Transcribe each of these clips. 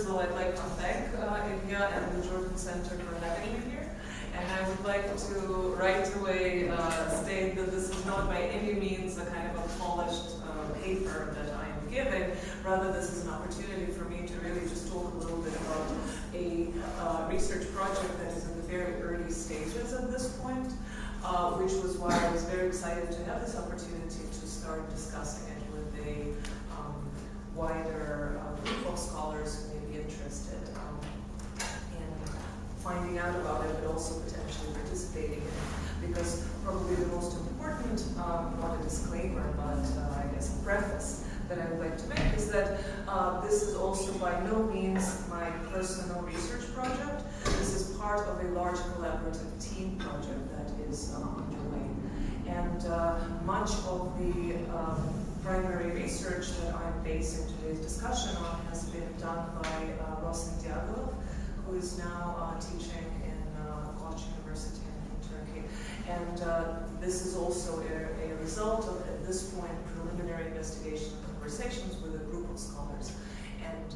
all, I'd like to thank Ilya and the Jordan Center for having me here. And I would like to right away state that this is not by any means a kind of a polished paper that I am giving. Rather, this is an opportunity for me to really just talk a little bit about a research project that is in the very early stages at this point, which was why I was very excited to have this opportunity to start discussing it with a wider group of scholars who may be interested in finding out about it, but also potentially participating in it. Because probably the most important, not a disclaimer, but I guess a preface that I would like to make is that this is also by no means my personal research project. This is part of a large collaborative team project that is underway. And much of the primary research that I'm basing today's discussion on has been done by Roslin Diagolov, who is now teaching in Koç University in Turkey. And this is also a result of, at this point, preliminary investigation and conversations with a group of scholars. And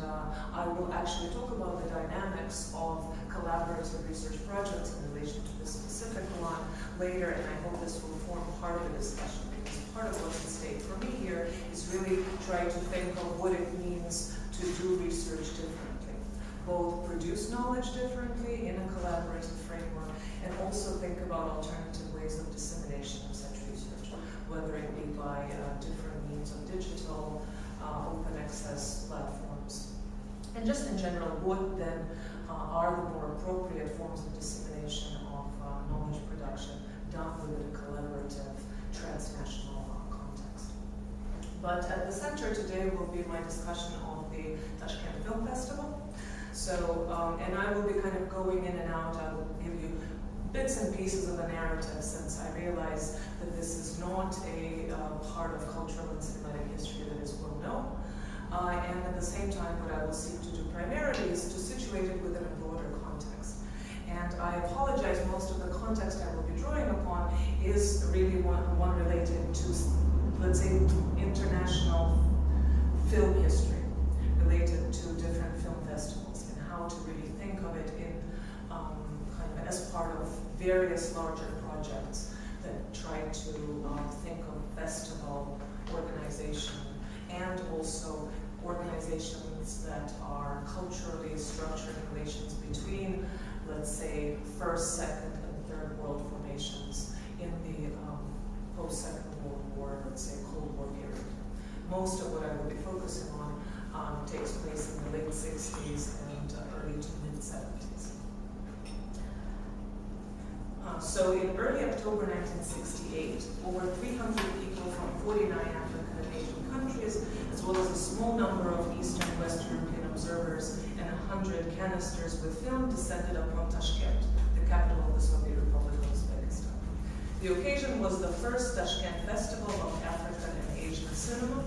I will actually talk about the dynamics of collaborative research projects in relation to this specific one later, and I hope this will form part of the discussion, because part of what's at stake for me here is really trying to think of what it means to do research differently, both produce knowledge differently in a collaborative framework, and also think about alternative ways of dissemination of such research, whether it be by different means of digital, open access platforms. And just in general, what then are the more appropriate forms of dissemination of knowledge production done within a collaborative, transnational context. But at the center today will be my discussion of the Tashkent Film Festival. So, and I will be kind of going in and out. I will give you bits and pieces of a narrative, since I realize that this is not a part of cultural and cinematic history that is well known. And at the same time, what I will seek to do primarily is to situate it within a broader context. And I apologize, most of the context I will be drawing upon is really one related to, let's say, international film history, related to different film festivals, and how to really think of it in kind of as part of various larger projects that try to think of festival organization, and also organizations that are culturally structured relations between, let's say, first, second, and third world formations in the post-Second World War, let's say, Cold War period. Most of what I will be focusing on takes place in the late 60s and early to mid-70s. So in early October 1968, over 300 people from 49 African and Asian countries, as well as a small number of East and West European observers and 100 canisters with film descended upon Tashkent, the capital of the Soviet Republic of Uzbekistan. The occasion was the first Tashkent Festival of African and Asian cinema,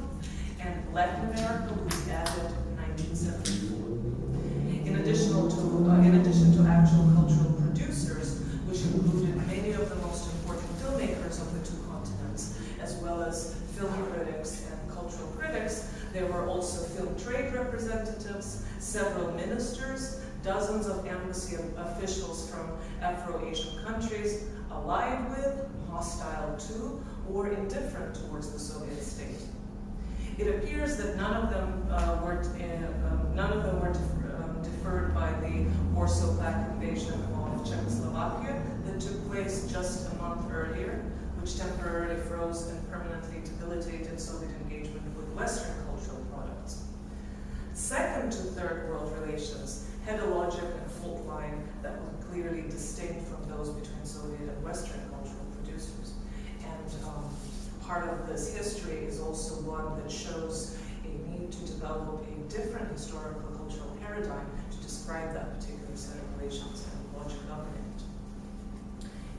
and Latin America was added in 1974. In addition to actual cultural producers, which included many of the most important filmmakers of the two continents, as well as film critics and cultural critics, there were also film trade representatives, several ministers, dozens of embassy officials from Afro-Asian countries, allied with, hostile to, or indifferent towards the Soviet state. It appears that none of them were deferred by the Warsaw Pact invasion of Czechoslovakia that took place just a month earlier, which temporarily froze and permanently debilitated Soviet engagement with Western cultural products. Second to third world relations had a logic and fault line that was clearly distinct from those between Soviet and Western cultural producers. And part of this history is also one that shows a need to develop a different historical cultural paradigm to describe that particular set of relations and logic governing it.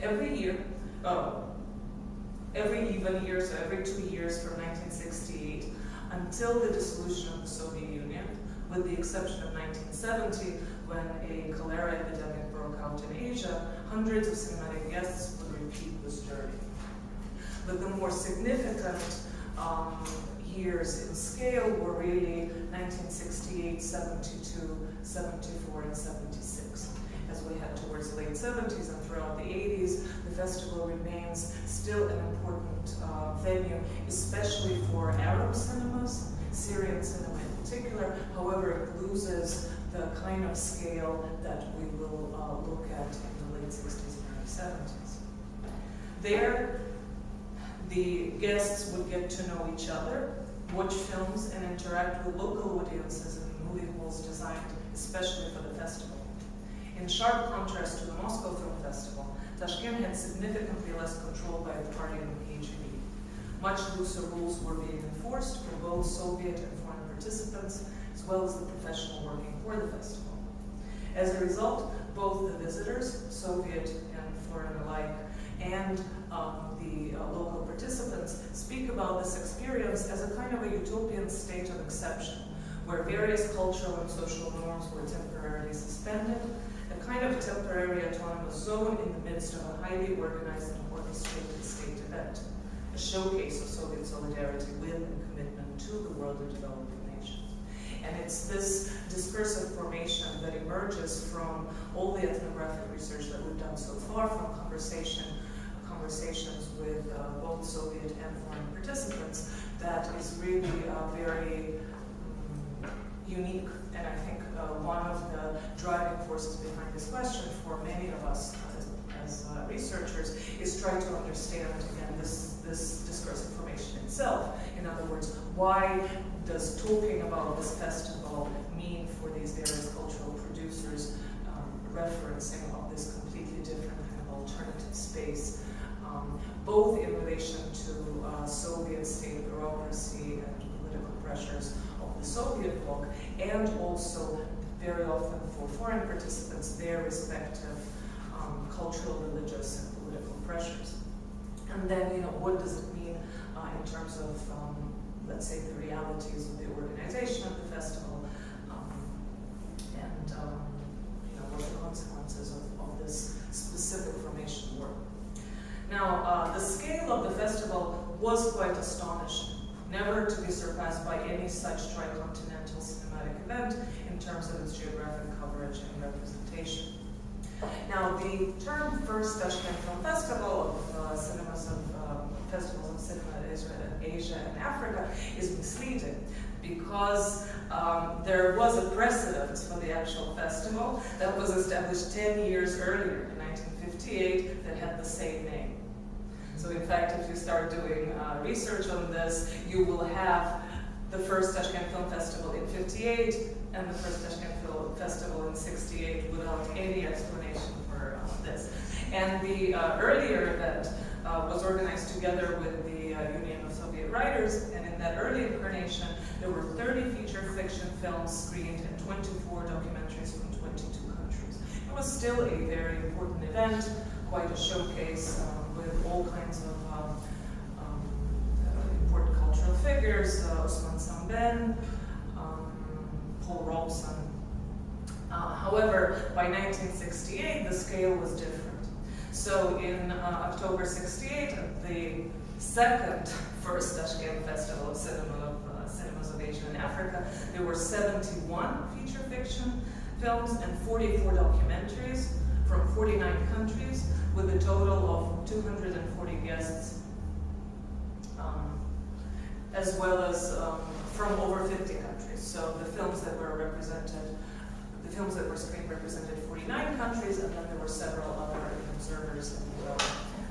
Every even year, so every 2 years from 1968 until the dissolution of the Soviet Union, with the exception of 1970, when a cholera epidemic broke out in Asia, hundreds of cinematic guests would repeat this journey. But the more significant years in scale were really 1968, 72, 74, and 76. As we head towards the late 70s and throughout the 80s, the festival remains still an important venue, especially for Arab cinemas, Syrian cinema in particular. However, it loses the kind of scale that we will look at in the late 60s and early 70s. There, the guests would get to know each other, watch films, and interact with local audiences in movie halls designed especially for the festival. In sharp contrast to the Moscow Film Festival, Tashkent had significantly less control by the party and the KGB. Much looser rules were being enforced for both Soviet and foreign participants, as well as the professional working for the festival. As a result, both the visitors, Soviet and foreign alike, and the local participants speak about this experience as a kind of a utopian state of exception, where various cultural and social norms were temporarily suspended, a kind of temporary autonomous zone in the midst of a highly organized and orchestrated state event, a showcase of Soviet solidarity with and commitment to the world of developing nations. And it's this discursive formation that emerges from all the ethnographic research that we've done so far, from conversations with both Soviet and foreign participants, that is really very unique, and I think one of the driving forces behind this question for many of us as researchers is try to understand, again, this discursive formation itself. In other words, why does talking about this festival mean for these various cultural producers referencing of this completely different kind of alternative space, both in relation to Soviet state bureaucracy and political pressures of the Soviet bloc, and also very often for foreign participants, their respective cultural, religious, and political pressures. And then, what does it mean in terms of, let's say, the realities of the organization of the festival, and what the consequences of this specific formation were. Now, the scale of the festival was quite astonishing, never to be surpassed by any such tricontinental cinematic event in terms of its geographic coverage and representation. Now, the term First Tashkent Film Festival of Festivals of Cinema in Asia and Africa is misleading, because there was a precedent for the actual festival that was established 10 years earlier, in 1958, that had the same name. So in fact, if you start doing research on this, you will have the first Tashkent Film Festival in 58 and the first Tashkent Film Festival in 68 without any explanation for this. And the earlier event was organized together with the Union of Soviet Writers, and in that early incarnation, there were 30 feature fiction films screened and 24 documentaries from 22 countries. It was still a very important event, quite a showcase with all kinds of important cultural figures, Osman Samben, Paul Robson. However, by 1968, the scale was different. So in October 68, at the second First Tashkent Festival of Cinemas of Asia and Africa, there were 71 feature fiction films and 44 documentaries from 49 countries, with a total of 240 guests, as well as from over 50 countries. So the films that were screened represented 49 countries, and then there were several other observers and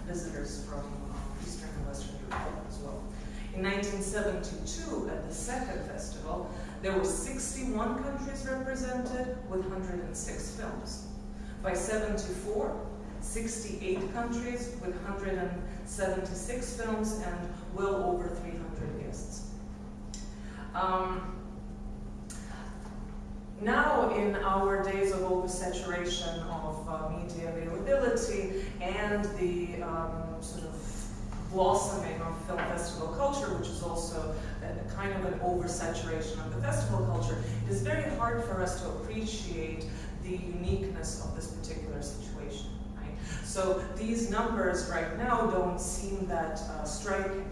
visitors from Eastern and Western Europe as well. In 1972, at the second festival, there were 61 countries represented with 106 films. By 74, 68 countries with 176 films and well over 300 guests. Now, in our days of oversaturation of media availability and the sort of blossoming of film festival culture, which is also a kind of an oversaturation of the festival culture, it is very hard for us to appreciate the uniqueness of this particular situation. So these numbers right now don't seem that striking.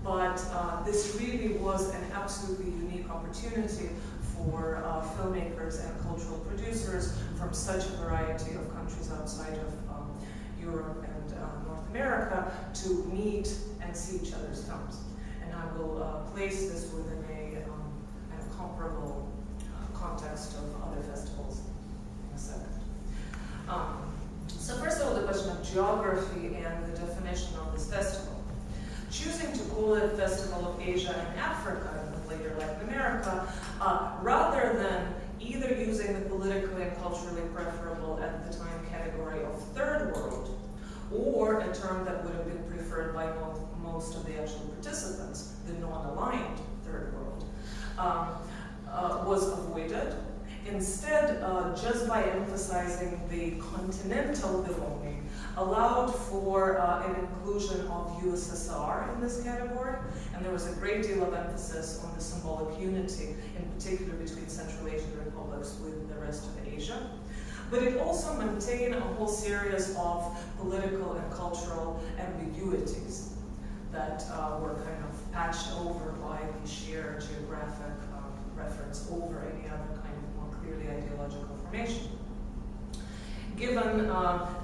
but this really was an absolutely unique opportunity for filmmakers and cultural producers from such a variety of countries outside of Europe and North America to meet and see each other's films. And I will place this within a kind of comparable context of other festivals in a second. So first of all, the question of geography and the definition of this festival. Choosing to call it Festival of Asia and Africa, and later Latin America, rather than either using the politically and culturally preferable at the time category of Third World, or a term that would have been preferred by most of the actual participants, the non-aligned Third World, was avoided. Instead, just by emphasizing the continental belonging, allowed for an inclusion of USSR in this category, and there was a great deal of emphasis on the symbolic unity, in particular between Central Asian republics with the rest of Asia. But it also maintained a whole series of political and cultural ambiguities that were kind of patched over by the sheer geographic reference over any other kind of more clearly ideological formation. Given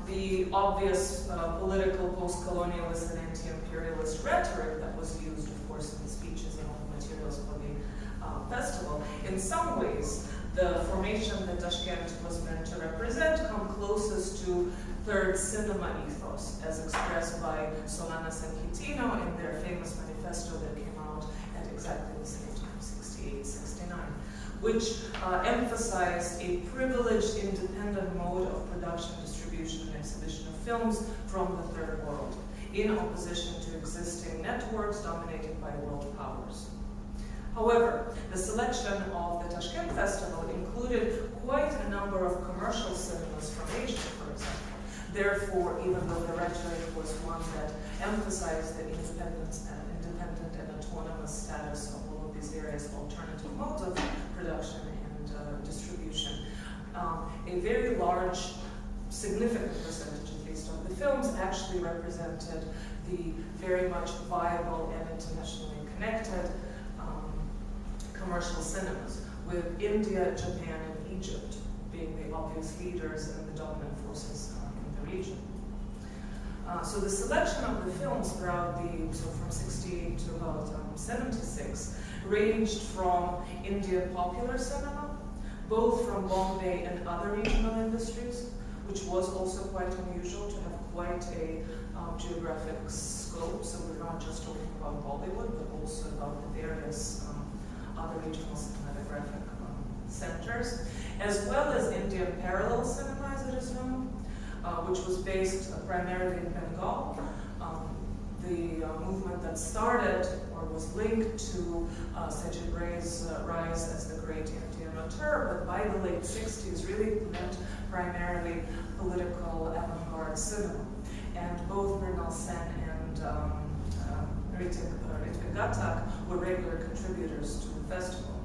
the obvious political, post-colonialist, and anti-imperialist rhetoric that was used, of course, in the speeches and all the materials for the festival, in some ways, the formation that Tashkent was meant to represent come closest to third cinema ethos, as expressed by Solanas and Quintino in their famous manifesto that came out at exactly the same time, 68, 69. Which emphasized a privileged, independent mode of production, distribution, and exhibition of films from the Third World, in opposition to existing networks dominated by world powers. However, the selection of the Tashkent Festival included quite a number of commercial cinemas from Asia, for example. Therefore, even though the rhetoric was one that emphasized the independent and autonomous status of all of these various alternative modes of production and distribution, a very large, significant percentage, at least, of the films actually represented the very much viable and internationally connected commercial cinemas, with India, Japan, and Egypt being the obvious leaders and the dominant forces in the region. So the selection of the films throughout from 68 to about 76, ranged from Indian popular cinema, both from Bombay and other regional industries, which was also quite unusual to have quite a geographic scope. So we're not just talking about Bollywood, but also about the various other regional cinematographic centers, as well as Indian parallel cinema, as it is known, which was based primarily in Bengal. The movement that started or was linked to Sajid Ray's rise as the great Indian auteur, but by the late 60s really meant primarily political avant-garde cinema. And both Mrinal Sen and Ritik Ghatak were regular contributors to the festival.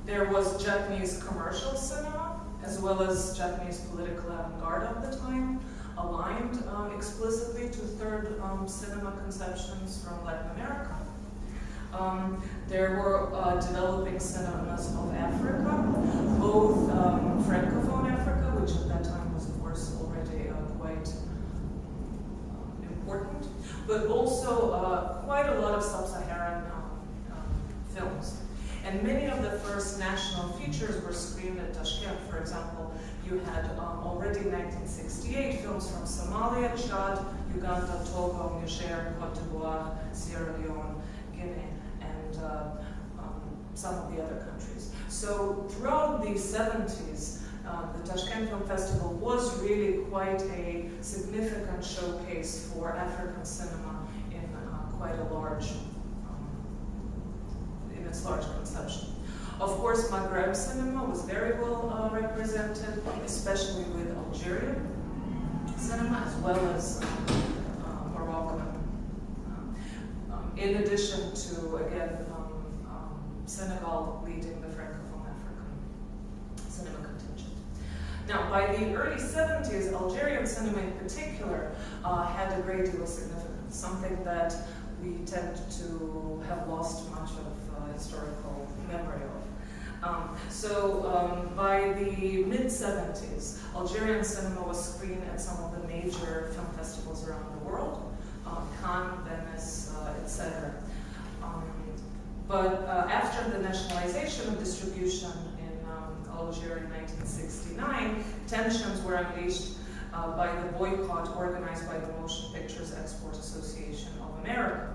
There was Japanese commercial cinema, as well as Japanese political avant-garde of the time, aligned explicitly to third cinema conceptions from Latin America. There were developing cinemas of Africa, both Francophone Africa, which at that time was, of course, already quite important, but also quite a lot of sub-Saharan films. And many of the first national features were screened at Tashkent. For example, you had already in 1968 films from Somalia, Chad, Uganda, Togo, Niger, Cote d'Ivoire, Sierra Leone, Guinea, and some of the other countries. So throughout the 70s, the Tashkent Film Festival was really quite a significant showcase for African cinema in quite a large its large conception. Of course, Maghreb cinema was very well represented, especially with Algerian cinema as well as Moroccan. In addition to, again, Senegal leading the Francophone African cinema contingent. Now, by the early 70s, Algerian cinema in particular had a great deal of significance, something that we tend to have lost much of historical memory of. By the mid-70s, Algerian cinema was screened at some of the major film festivals around the world, Cannes, Venice, etc. But after the nationalization of distribution in Algeria in 1969, tensions were unleashed by the boycott organized by the Motion Pictures Export Association of America.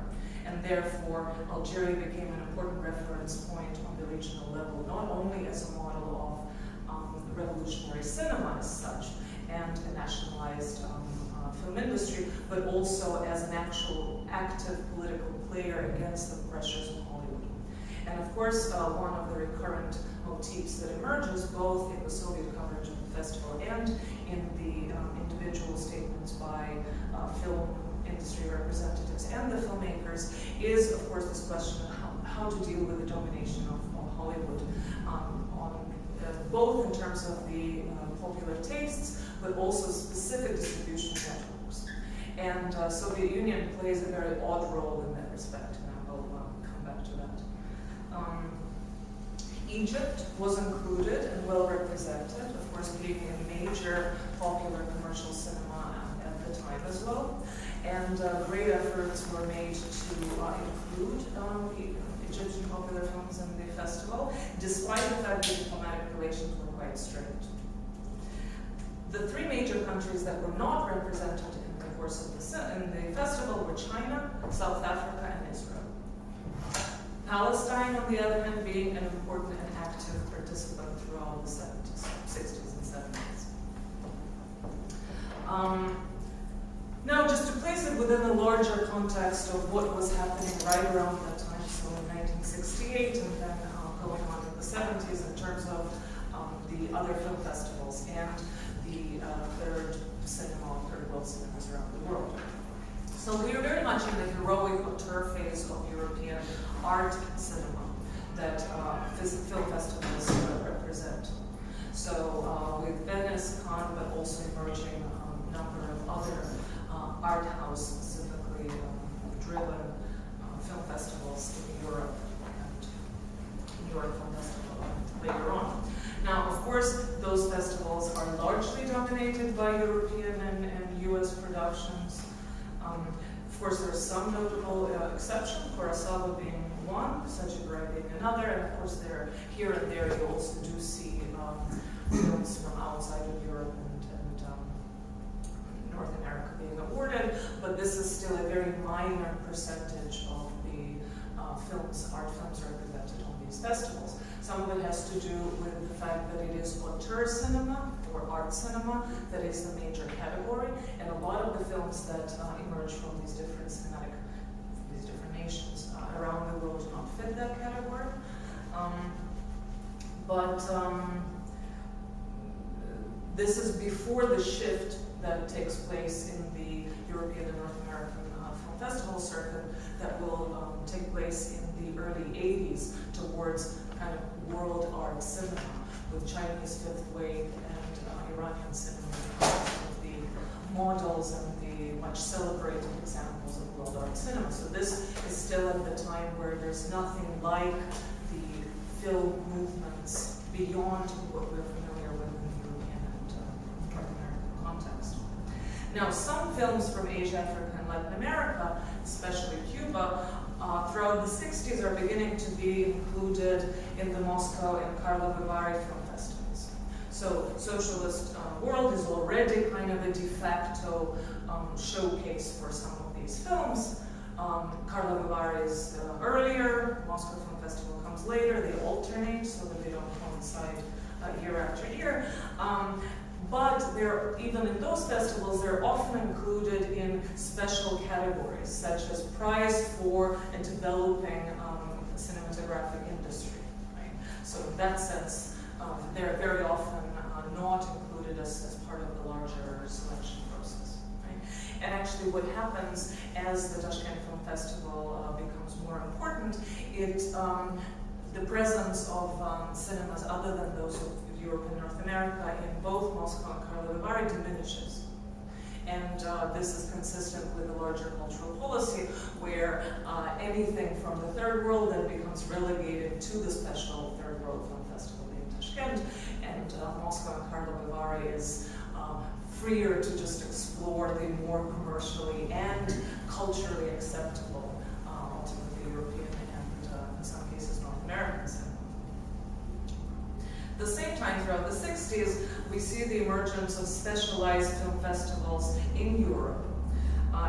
And therefore, Algeria became an important reference point on the regional level, not only as a model of revolutionary cinema as such, and a nationalized film industry, but also as an actual active political player against the pressures of Hollywood. And of course, one of the recurrent motifs that emerges both in the Soviet coverage of the festival and in the individual statements by film industry representatives and the filmmakers is, of course, this question of how to deal with the domination of Hollywood, both in terms of the popular tastes, but also specific distribution networks. And Soviet Union plays a very odd role in that respect, and I will come back to that. Egypt was included and well represented, of course, being a major popular commercial cinema at the time as well. And great efforts were made to include Egyptian popular films in the festival, despite the fact that diplomatic relations were quite strained. The three major countries that were not represented in the course of the festival were China, South Africa, and Israel. Palestine, on the other hand, being an important and active participant throughout the 70s, 60s, and 70s. Now, just to place it within the larger context of what was happening right around that time, so in 1968 and then going on in the 70s in terms of the other film festivals and the third world cinemas around the world. So we are very much in the heroic auteur phase of European art cinema that film festivals represent. So with Venice, Cannes, but also emerging number of other art house specifically driven film festivals in Europe and New York Film Festival later on. Now, of course, those festivals are largely dominated by European and US productions. Of course, there are some notable exceptions, Kurosawa being one, Sajiburai being another, and of course, here and there you also do see films from outside of Europe and North America being awarded, but this is still a very minor percentage of the art films represented on these festivals. Some of it has to do with the fact that it is auteur cinema or art cinema that is the major category, and a lot of the films that emerge from these different nations around the world do not fit that category. This is before the shift that takes place in the European and North American film festival circuit that will take place in the early 80s towards kind of world art cinema with Chinese Fifth Wave and Iranian cinema of the models and the much celebrated examples of world art cinema. So this is still at the time where there's nothing like the film movements beyond what we're familiar with in the European and North American context. Now, some films from Asia, Africa, and Latin America, especially Cuba, throughout the 60s are beginning to be included in the Moscow and Karlovy Vary film festivals. So socialist world is already kind of a de facto showcase for some of these films. Karlovy Vary is earlier, Moscow Film Festival comes later, they alternate so that they don't coincide year after year. But even in those festivals, they're often included in special categories, such as prize for a developing cinematographic industry. Right? So in that sense, they're very often not included as part of the larger selection process. Right? And actually what happens as the Tashkent Film Festival becomes more important, the presence of cinemas other than those of Europe and North America in both Moscow and Karlovy Vary diminishes. And this is consistent with a larger cultural policy where anything from the third world then becomes relegated to the special third world film festival in Tashkent, and Moscow and Karlovy Vary is freer to just explore the more commercially and culturally acceptable, ultimately European and in some cases North American cinema. At the same time, throughout the 60s, we see the emergence of specialized film festivals in Europe,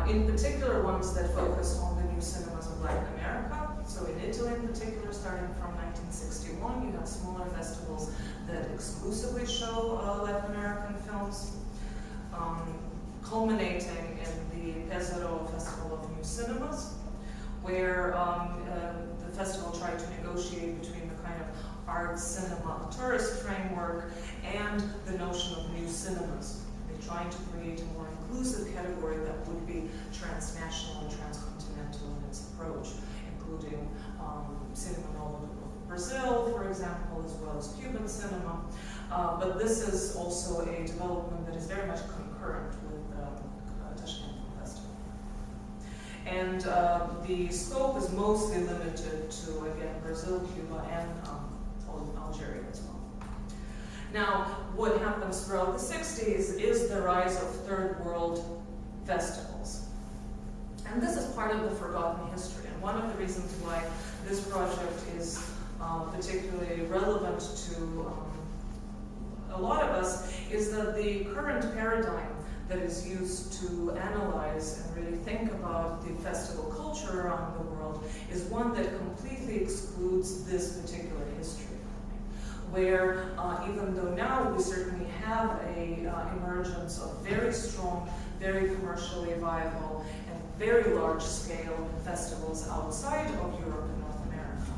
in particular ones that focus on the new cinemas of Latin America. So in Italy in particular, starting from 1961, you have smaller festivals that exclusively show Latin American films, culminating in the Pesaro Festival of New Cinemas, where the festival tried to negotiate between the kind of art cinema tourist framework and the notion of new cinemas. They're trying to create a more inclusive category that would be transnational and transcontinental in its approach, including cinema novo of Brazil, for example, as well as Cuban cinema. But this is also a development that is very much concurrent with the Tashkent Film Festival. And the scope is mostly limited to, again, Brazil, Cuba, and Algeria as well. Now, what happens throughout the 60s is the rise of third world festivals. And this is part of the forgotten history. And one of the reasons why this project is particularly relevant to a lot of us is that the current paradigm that is used to analyze and really think about the festival culture around the world is one that completely excludes this particular history. Where even though now we certainly have a emergence of very strong, very commercially viable, and very large-scale festivals outside of Europe and North America,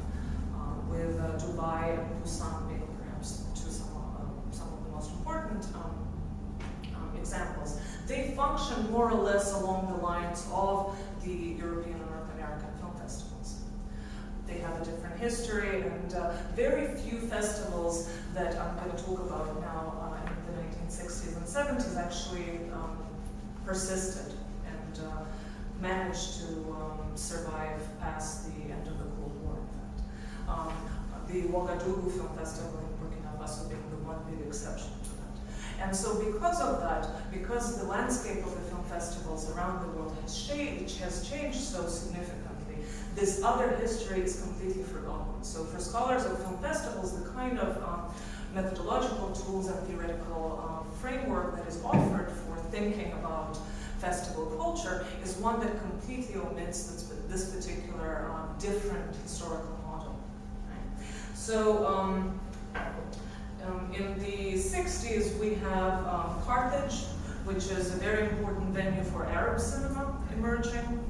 with Dubai and Busan being perhaps some of the most important examples. They function more or less along the lines of the European and North American film festivals. They have a different history, and very few festivals that I'm going to talk about now in the 1960s and 70s actually persisted and managed to survive past the end of the Cold War, in fact. The Ouagadougou Film Festival in Burkina Faso being the one big exception to that. And so because of that, because the landscape of the film festivals around the world has changed so significantly, this other history is completely forgotten. So for scholars of film festivals, the kind of methodological tools and theoretical framework that is offered for thinking about festival culture is one that completely omits this particular different historical model. Right? So in the 60s, we have Carthage, which is a very important venue for Arab cinema emerging,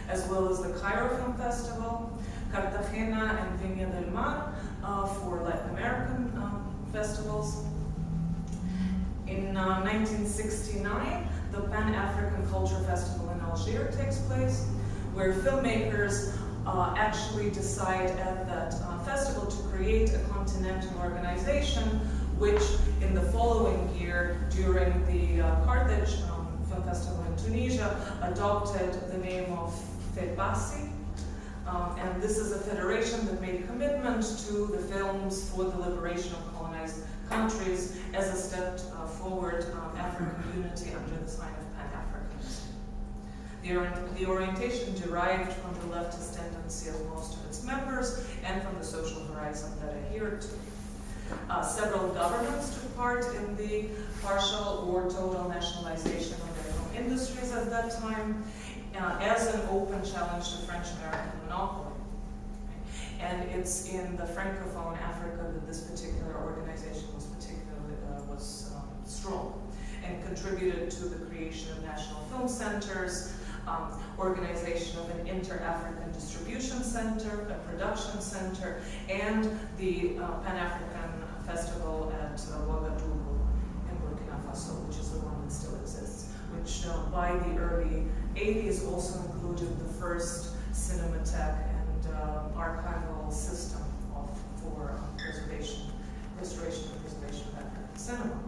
as well as the Cairo Film Festival, Cartagena and Viña del Mar for Latin American festivals. In 1969, the Pan-African Culture Festival in Algiers takes place, where filmmakers actually decide at that festival to create a continental organization, which in the following year, during the Carthage Film Festival in Tunisia, adopted the name of FEDBASI. And this is a federation that made a commitment to the films for the liberation of colonized countries as a step forward African unity under the sign of Pan-Africanism. The orientation derived from the leftist tendency of most of its members and from the social horizon that adhered to. Several governments took part in the partial or total nationalization of their film industries at that time, as an open challenge to French-American monopoly. And it's in the Francophone Africa that this particular organization was strong and contributed to the creation of national film centers, organization of an inter-African distribution center, a production center, and the Pan-African Festival at Ouagadougou in Burkina Faso, which is the one that still exists, which by the early 80s also included the first cinematheque and archival system for restoration and preservation of African cinema.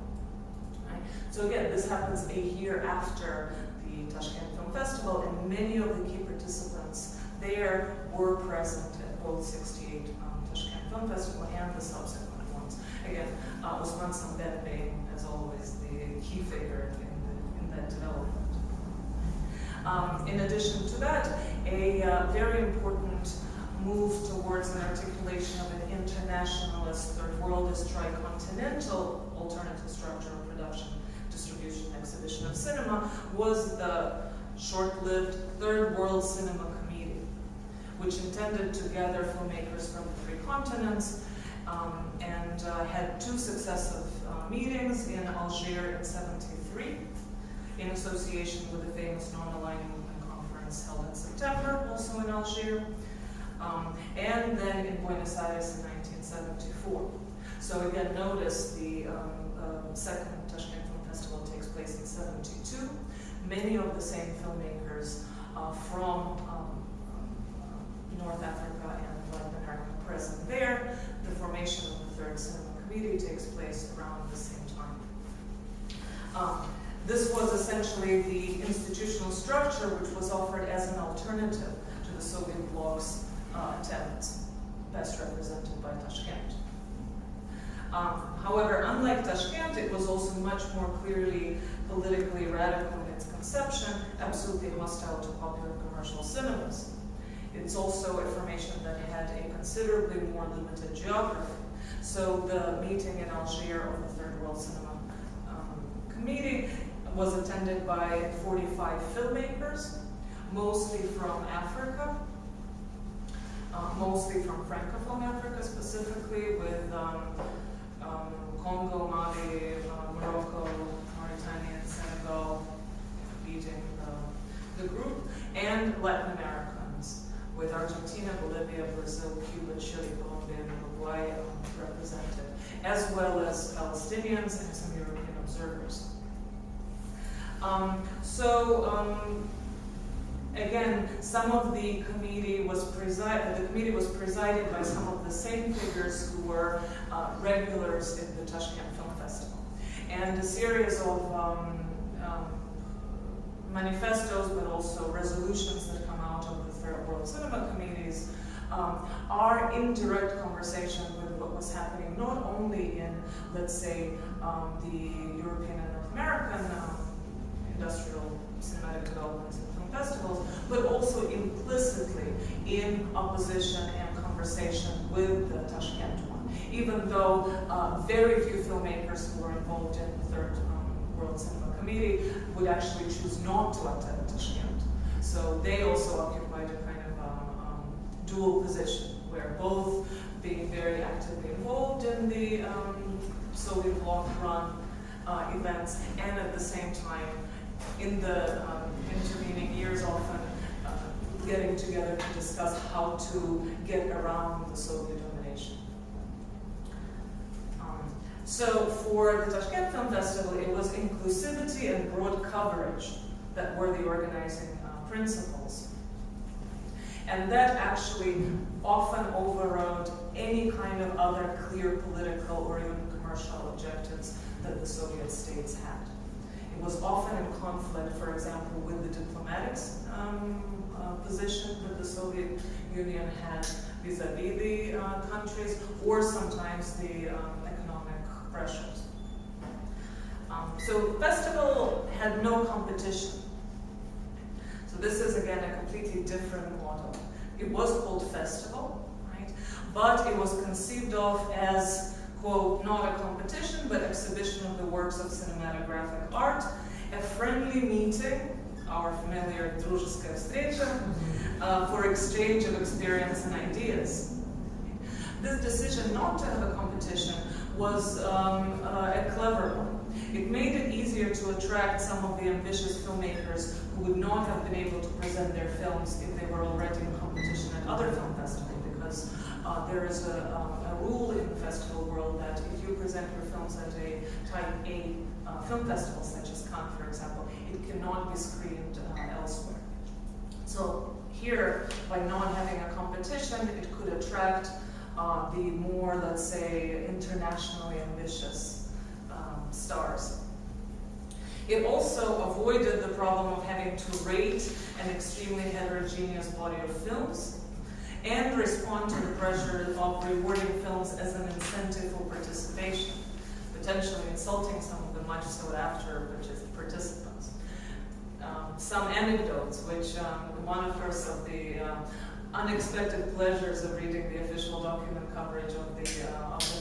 Right? So So again, this happens a year after the Tashkent Film Festival, and many of the key participants there were present at both 68 Tashkent Film Festival and the subsequent ones. Again, Osman Samdet being, as always, the key figure in that development. In addition to that, a very important move towards an articulation of an internationalist, third worldist, tricontinental alternative structure of production, distribution, exhibition of cinema was the short-lived Third World Cinema Committee, which intended to gather filmmakers from the 3 continents and had 2 successive meetings in Algiers in '73, in association with the famous Non-Aligned Movement Conference held in September, also in Algiers, and then in Buenos Aires in 1974. So again, notice the second Tashkent Film Festival takes place in '72. Many of the same filmmakers from North Africa and Latin America present there. The formation of the Third Cinema Committee takes place around the same time. This was essentially the institutional structure which was offered as an alternative to the Soviet bloc's attempts, best represented by Tashkent. However, unlike Tashkent, it was also much more clearly politically radical in its conception, absolutely hostile to popular commercial cinemas. It's also a formation that had a considerably more limited geography. So the meeting in Algiers of the Third World Cinema Committee was attended by 45 filmmakers, mostly from Africa, mostly from Francophone Africa, specifically with Congo, Mali, Morocco, Mauritania, and Senegal leading the group, and Latin Americans, with Argentina, Bolivia, Brazil, Cuba, Chile, Colombia, and Uruguay represented, as well as Palestinians and some European observers. Again, some of the committee was presided by some of the same figures who were regulars in the Tashkent Film Festival, and a series of manifestos, but also resolutions that come out of the Third World Cinema Committees are in direct conversation with what was happening not only in, let's say, the European and North American industrial cinematic developments and film festivals, but also implicitly in opposition and conversation with the Tashkent one, even though very few filmmakers who were involved in the Third World Cinema Committee would actually choose not to attend Tashkent. So they also occupied a kind of dual position, where both being very actively involved in the Soviet bloc-run events, and at the same time, in the intervening years, often getting together to discuss how to get around the Soviet domination. So for the Tashkent Film Festival, it was inclusivity and broad coverage that were the organizing principles. And that actually often overrode any kind of other clear political or even commercial objectives that the Soviet states had. It was often in conflict, for example, with the diplomatic position that the Soviet Union had vis-a-vis the countries, or sometimes the economic pressures. So the festival had no competition. So this is, again, a completely different model. It was called festival, right? But it was conceived of as, quote, not a competition, but exhibition of the works of cinematographic art, a friendly meeting, our familiar дружеская встреча, for exchange of experience and ideas. This decision not to have a competition was a clever one. It made it easier to attract some of the ambitious filmmakers who would not have been able to present their films if they were already in competition at other film festivals, because there is a rule in the festival world that if you present your films at a type A film festival, such as Cannes, for example, it cannot be screened elsewhere. So here, by not having a competition, it could attract the more, let's say, internationally ambitious stars. It also avoided the problem of having to rate an extremely heterogeneous body of films and respond to the pressure of rewarding films as an incentive for participation, potentially insulting some of the much sought after participants. Some anecdotes, which one of course of the unexpected pleasures of reading the official document coverage of the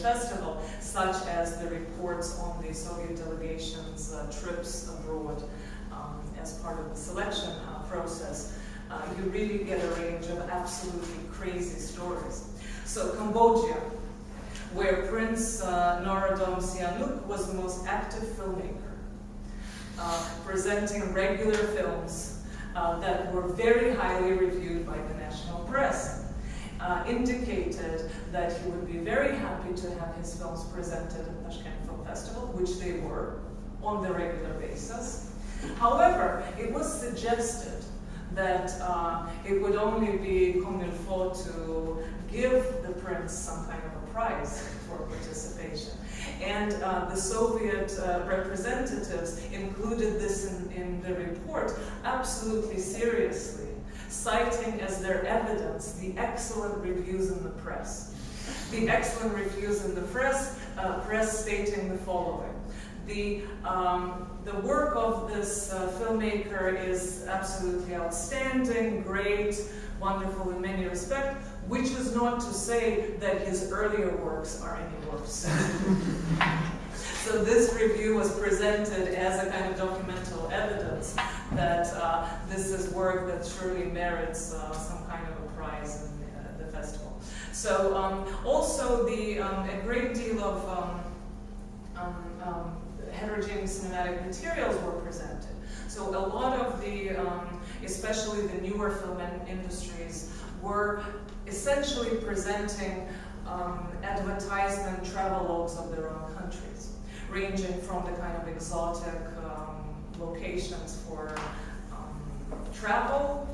festival, such as the reports on the Soviet delegation's trips abroad as part of the selection process. You really get a range of absolutely crazy stories. So Cambodia, where Prince Norodom Sihanouk was the most active filmmaker, presenting regular films that were very highly reviewed by the national press, indicated that he would be very happy to have his films presented at the Tashkent Film Festival, which they were on the regular basis. However, it was suggested that it would only be comme il faut to give the prince some kind of a prize for participation. And the Soviet representatives included this in the report absolutely seriously, citing as their evidence the excellent reviews in the press. The excellent reviews in the press stating the following: the work of this filmmaker is absolutely outstanding, great, wonderful in many respects, which is not to say that his earlier works are any worse. So this review was presented as a kind of documental evidence that this is work that surely merits some kind of a prize in the festival. So also a great deal of heterogeneous cinematic materials were presented. So a lot of the, especially the newer film industries, were essentially presenting advertisement travelogues of their own countries, ranging from the kind of exotic locations for travel,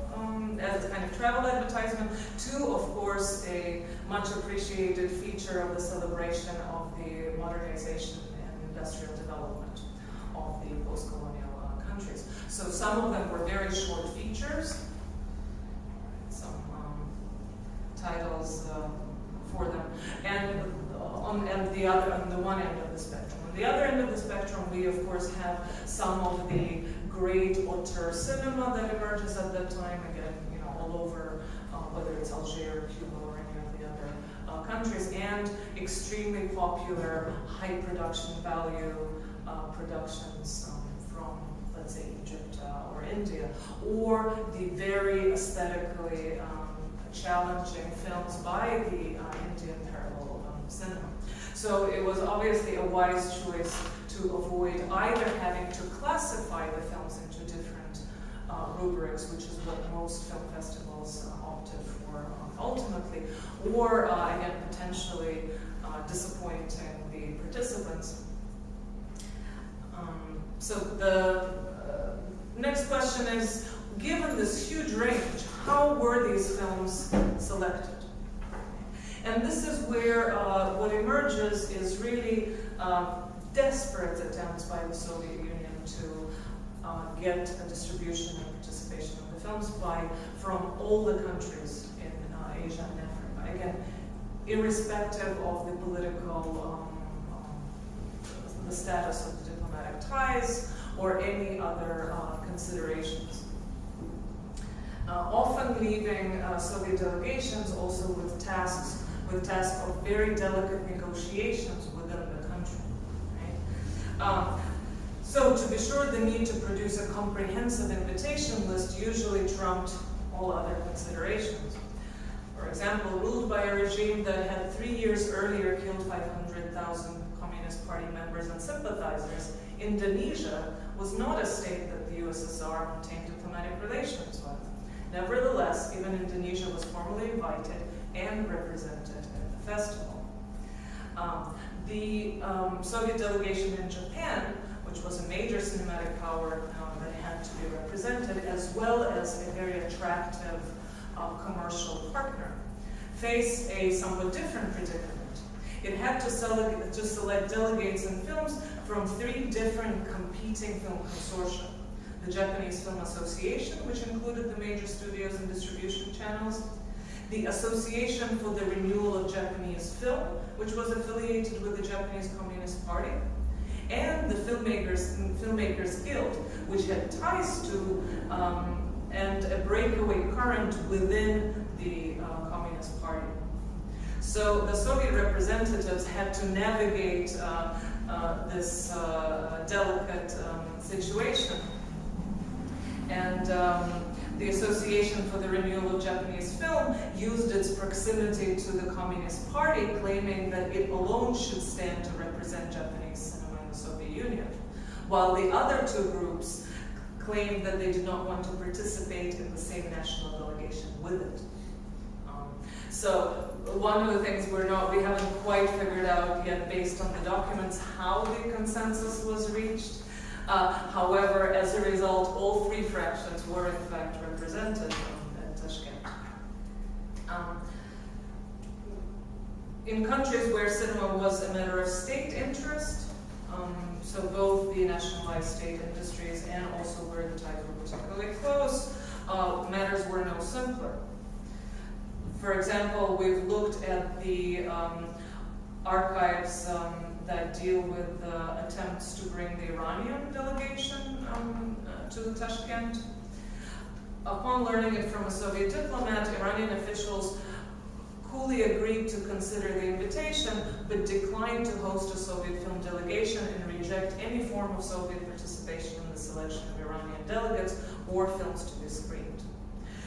as a kind of travel advertisement, to, of course, a much appreciated feature of the celebration of the modernization and industrial development of the post-colonial countries. So some of them were very short features, some titles for them, and on the one end of the spectrum. On the other end of the spectrum, we of course have some of the great auteur cinema that emerges at that time, again, all over, whether it's Algeria, Cuba, or any of the other countries, and extremely popular, high production value productions from, let's say, Egypt or India, or the very aesthetically challenging films by the Indian parallel cinema. So it was obviously a wise choice to avoid either having to classify the films into different rubrics, which is what most film festivals opted for ultimately, or again, potentially disappointing the participants. So the next question is, given this huge range, how were these films selected? And this is where what emerges is really desperate attempts by the Soviet Union to get a distribution and participation of the films from all the countries in Asia and Africa. Again, irrespective of the political, the status of the diplomatic ties or any other considerations. Often leaving Soviet delegations also with tasks of very delicate negotiations within the country. Right? So to be sure, the need to produce a comprehensive invitation list usually trumped all other considerations. For example, ruled by a regime that had 3 years earlier killed 500,000 Communist Party members and sympathizers, Indonesia was not a state that the USSR maintained diplomatic relations with. Nevertheless, even Indonesia was formally invited and represented at the festival. The Soviet delegation in Japan, which was a major cinematic power that had to be represented, as well as a very attractive commercial partner, faced a somewhat different predicament. it had to select delegates and films from 3 different competing film consortia. The Japanese Film Association, which included the major studios and distribution channels, the Association for the Renewal of Japanese Film, which was affiliated with the Japanese Communist Party, and the Filmmakers Guild, which had ties to and a breakaway current within the Communist Party. So the Soviet representatives had to navigate this delicate situation. And the Association for the Renewal of Japanese Film used its proximity to the Communist Party, claiming that it alone should stand to represent Japanese cinema in the Soviet Union, while the other 2 groups claimed that they did not want to participate in the same national delegation with it. So one of the things we haven't quite figured out yet, based on the documents, how the consensus was reached. However, as a result, all 3 fractions were in fact represented at Tashkent. In countries where cinema was a matter of state interest, so both the nationalized state industries and also where the ties were particularly close, matters were no simpler. For example, we've looked at the archives that deal with attempts to bring the Iranian delegation to Tashkent. Upon learning it from a Soviet diplomat, Iranian officials coolly agreed to consider the invitation, but declined to host a Soviet film delegation and reject any form of Soviet participation in the selection of Iranian delegates or films to be screened.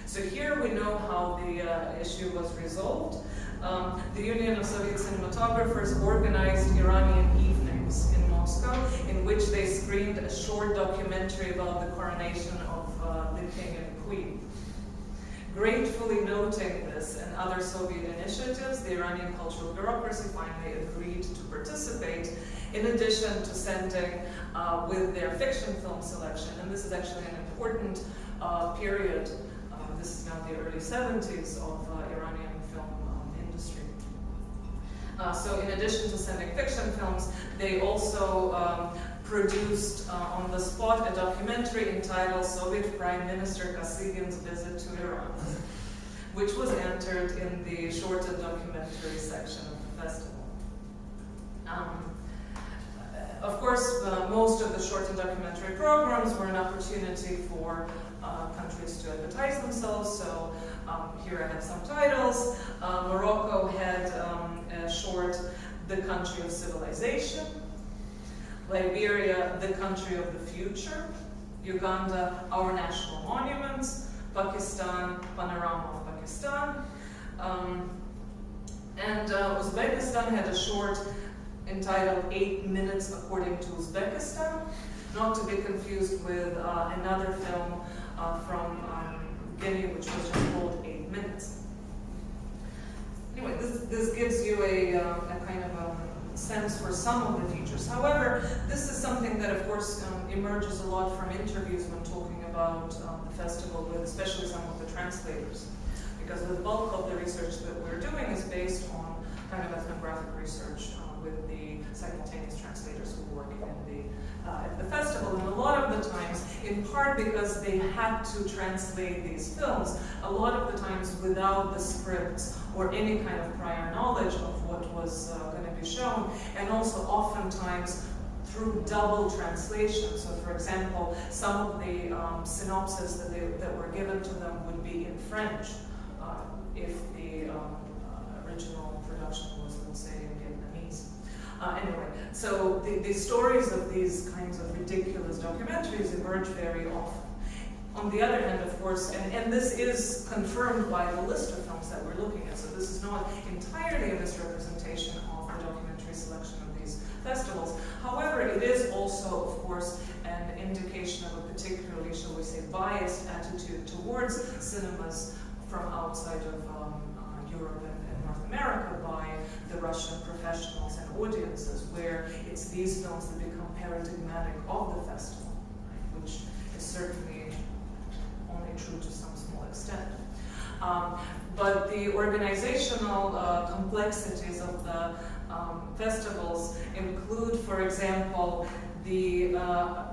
So here we know how the issue was resolved. The Union of Soviet Cinematographers organized Iranian evenings in Moscow, in which they screened a short documentary about the coronation of the king and queen. Gratefully noting this and other Soviet initiatives, the Iranian cultural bureaucracy finally agreed to participate, in addition to sending with their fiction film selection. And this is actually an important period. This is now the early 70s of Iranian film industry. So in addition to sending fiction films, they also produced on the spot a documentary entitled Soviet Prime Minister Kosygин's Visit to Iran, which was entered in the shortened documentary section of the festival. Of course, most of the shortened documentary programs were an opportunity for countries to advertise themselves, so here I have some titles. Morocco had a short, The Country of Civilization. Liberia, The Country of the Future. Uganda, Our National Monuments. Pakistan, Panorama of Pakistan. And Uzbekistan had a short entitled 8 Minutes According to Uzbekistan, not to be confused with another film from Guinea, which was just called 8 Minutes. Anyway, this gives you a kind of a sense for some of the features. However, this is something that, of course, emerges a lot from interviews when talking about the festival, with especially some of the translators, because the bulk of the research that we're doing is based on kind of ethnographic research with the simultaneous translators who work at the festival. And a lot of the times, in part because they had to translate these films, a lot of the times without the scripts or any kind of prior knowledge of what was going to be shown, and also oftentimes through double translation. So for example, some of the synopses that were given to them would be in French if the original production was, let's say, in Vietnamese. Anyway, so the stories of these kinds of ridiculous documentaries emerge very often. On the other hand, of course, and this is confirmed by the list of films that we're looking at, so this is not entirely a misrepresentation of the documentary selection of these festivals. However, it is also, of course, an indication of a particularly, shall we say, biased attitude towards cinemas from outside of Europe and North America by the Russian professionals and audiences, where it's these films that become paradigmatic of the festival, right, which is certainly only true to some small extent. But the organizational complexities of the festivals include, for example, the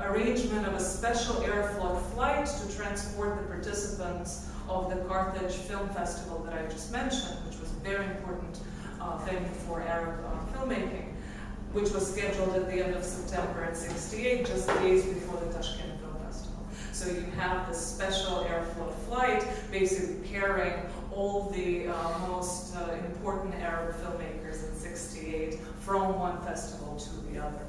arrangement of a special airfloat flight to transport the participants of the Carthage Film Festival that I just mentioned, which was a very important thing for Arab filmmaking, which was scheduled at the end of September in '68, just days before the Tashkent Film Festival. So you have this special airfloat flight basically carrying all the most important Arab filmmakers in '68 from one festival to the other.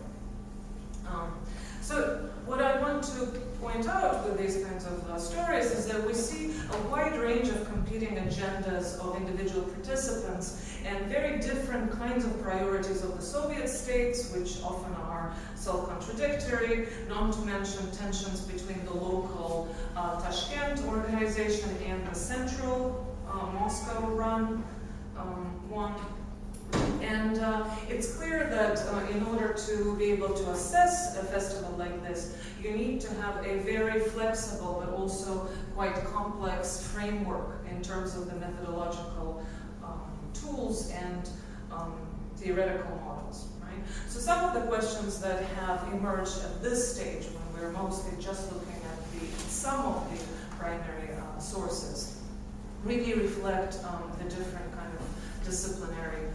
So what I want to point out with these kinds of stories is that we see a wide range of competing agendas of individual participants and very different kinds of priorities of the Soviet states, which often are self-contradictory, not to mention tensions between the local Tashkent organization and the central Moscow-run one. And it's clear that in order to be able to assess a festival like this, you need to have a very flexible but also quite complex framework in terms of the methodological tools and theoretical models, right? So some of the questions that have emerged at this stage, when we're mostly just looking at some of the primary sources, really reflect the different kind of disciplinary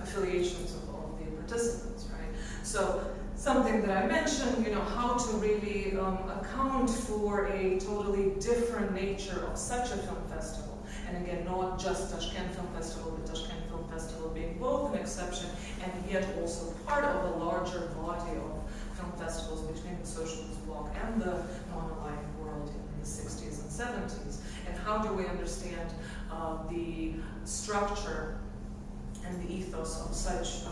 affiliations of all the participants, right? So something that I mentioned, how to really account for a totally different nature of such a film festival. And again, not just Tashkent Film Festival, but Tashkent Film Festival being both an exception and yet also part of a larger body of film festivals between the socialist bloc and the non-aligned world in the 60s and 70s. And how do we understand the structure and the ethos of such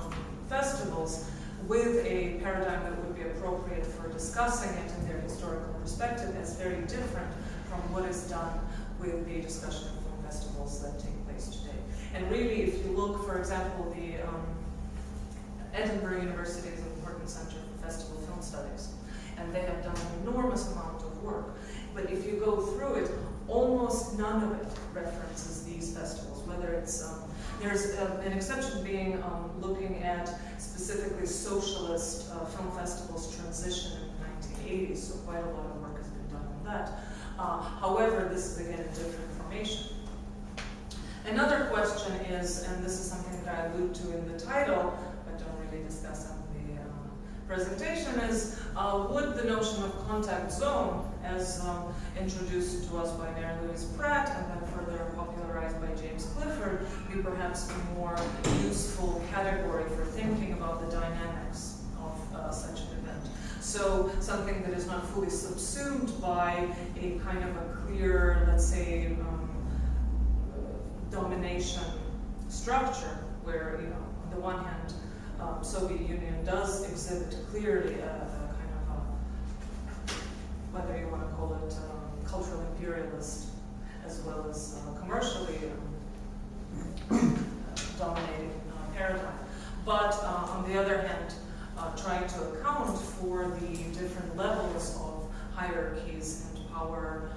festivals with a paradigm that would be appropriate for discussing it in their historical perspective as very different from what is done with the discussion of film festivals that take place today. And really, if you look, for example, the Edinburgh University is an important center for festival film studies, and they have done an enormous amount of work. But if you go through it, almost none of it references these festivals, whether it's there's an exception being looking at specifically socialist film festivals transition in the 1980s, so quite a lot of work has been done on that. However, this is again a different formation. Another question is, and this is something that I allude to in the title, but don't really discuss in the presentation, is would the notion of contact zone, as introduced to us by Mary Louise Pratt and then further popularized by James Clifford, be perhaps a more useful category for thinking about the dynamics of such an event? So something that is not fully subsumed by a kind of a clear, let's say, domination structure, where, on the one hand, Soviet Union does exhibit clearly a kind of whether you want to call it cultural imperialist as well as commercially dominating paradigm. But on the other hand, trying to account for the different levels of hierarchies and power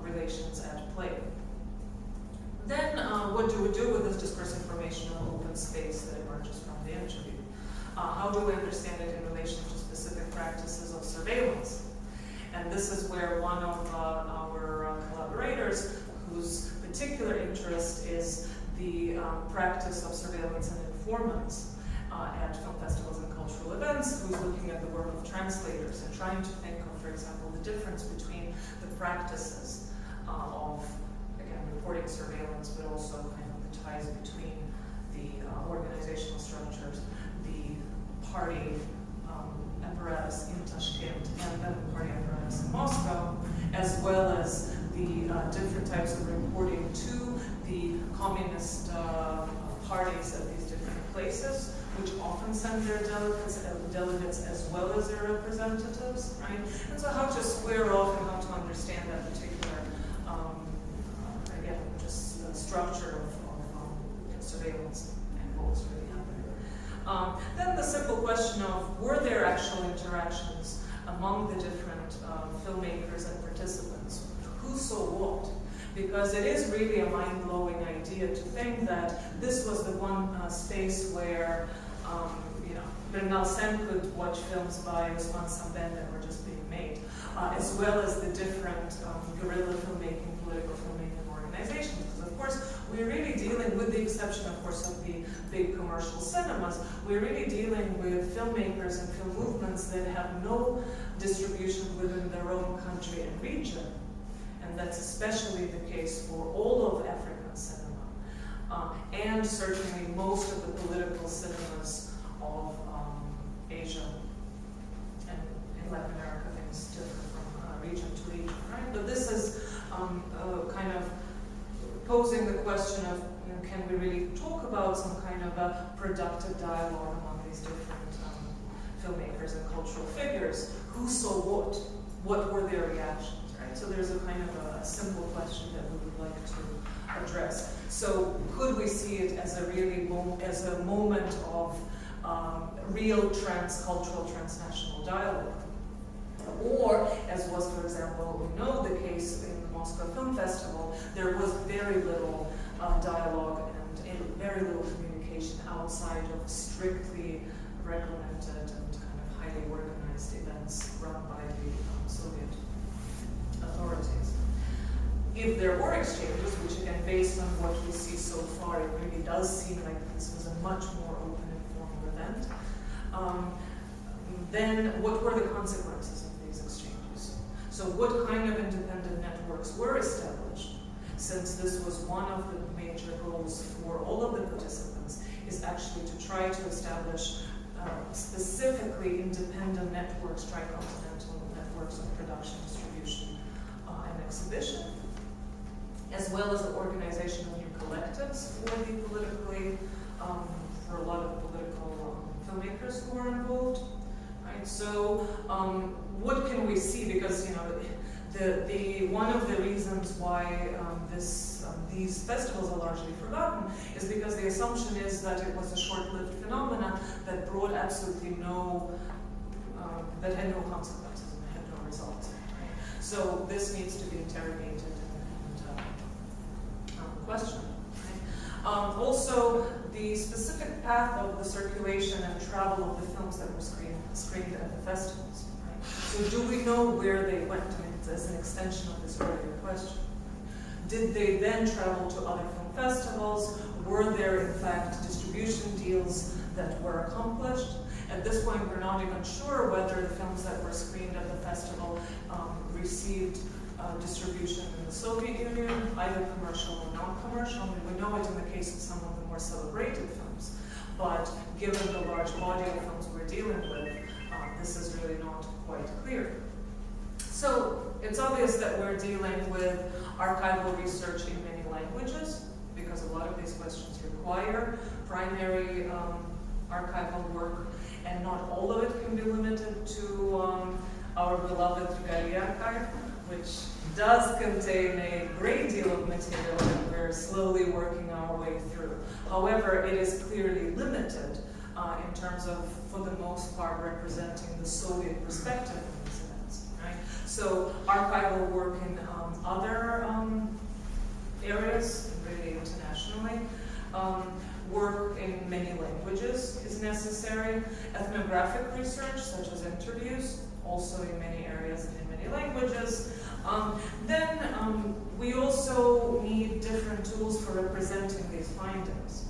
relations at play. Then what do we do with this discourse information of open space that emerges from the interview? How do we understand it in relation to specific practices of surveillance? And this is where one of our collaborators, whose particular interest is the practice of surveillance and informants at film festivals and cultural events, who's looking at the work of translators and trying to think of, for example, the difference between the practices of, again, reporting surveillance, but also kind of the ties between the organizational structures, the party apparatus in Tashkent and then the party apparatus in Moscow, as well as the different types of reporting to the communist parties at these different places, which often send their delegates as well as their representatives, right? And so how to square off and how to understand that particular, again, just structure of surveillance and what was really happening. Then the simple question of, were there actual interactions among the different filmmakers and participants? Who saw what? because it is really a mind-blowing idea to think that this was the one space where Bernal Sen could watch films by Osman Samben that were just being made, as well as the different guerrilla filmmaking, political filmmaking organizations. Because of course, we're really dealing, with the exception of course of the big commercial cinemas, we're really dealing with filmmakers and film movements that have no distribution within their own country and region. And that's especially the case for all of African cinema, and certainly most of the political cinemas of Asia, and in Latin America things differ from region to region, right? But this is kind of posing the question of, can we really talk about some kind of a productive dialogue among these different filmmakers and cultural figures? Who saw what? What were their reactions, right? So there's a kind of a simple question that we would like to address. So could we see it as a really as a moment of real cultural transnational dialogue? Or, as was, for example, we know the case in the Moscow Film Festival, there was very little dialogue and very little communication outside of strictly regimented and kind of highly organized events run by the Soviet authorities. If there were exchanges, which again, based on what we see so far, it really does seem like this was a much more open and formal event, then what were the consequences of these exchanges? So what kind of independent networks were established? Since this was one of the major goals for all of the participants, is actually to try to establish specifically independent networks, tricontinental networks of production, distribution, and exhibition, as well as the organization of new collectives for the politically, for a lot of political filmmakers who are involved. Right? So, what can we see? Because one of the reasons why these festivals are largely forgotten is because the assumption is that it was a short-lived phenomenon that brought absolutely that had no consequences and had no results. Right? So this needs to be interrogated and questioned. Right? Also, the specific path of the circulation and travel of the films that were screened at the festivals. Right? So do we know where they went? I mean, as an extension of this earlier question. Did they then travel to other film festivals? Were there, in fact, distribution deals that were accomplished? At this point, we're not even sure whether the films that were screened at the festival received distribution in the Soviet Union, either commercial or non-commercial. I mean, we know it in the case of some of the more celebrated films, but given the large body of films we're dealing with, this is really not quite clear. So it's obvious that we're dealing with archival research in many languages, because a lot of these questions require primary archival work, and not all of it can be limited to our beloved Galerie archive, which does contain a great deal of material that we're slowly working our way through. However, it is clearly limited in terms of, for the most part, representing the Soviet perspective in these events. Right? So archival work in other areas, really internationally, work in many languages is necessary. Ethnographic research, such as interviews, also in many areas and in many languages. Then we also need different tools for representing these findings.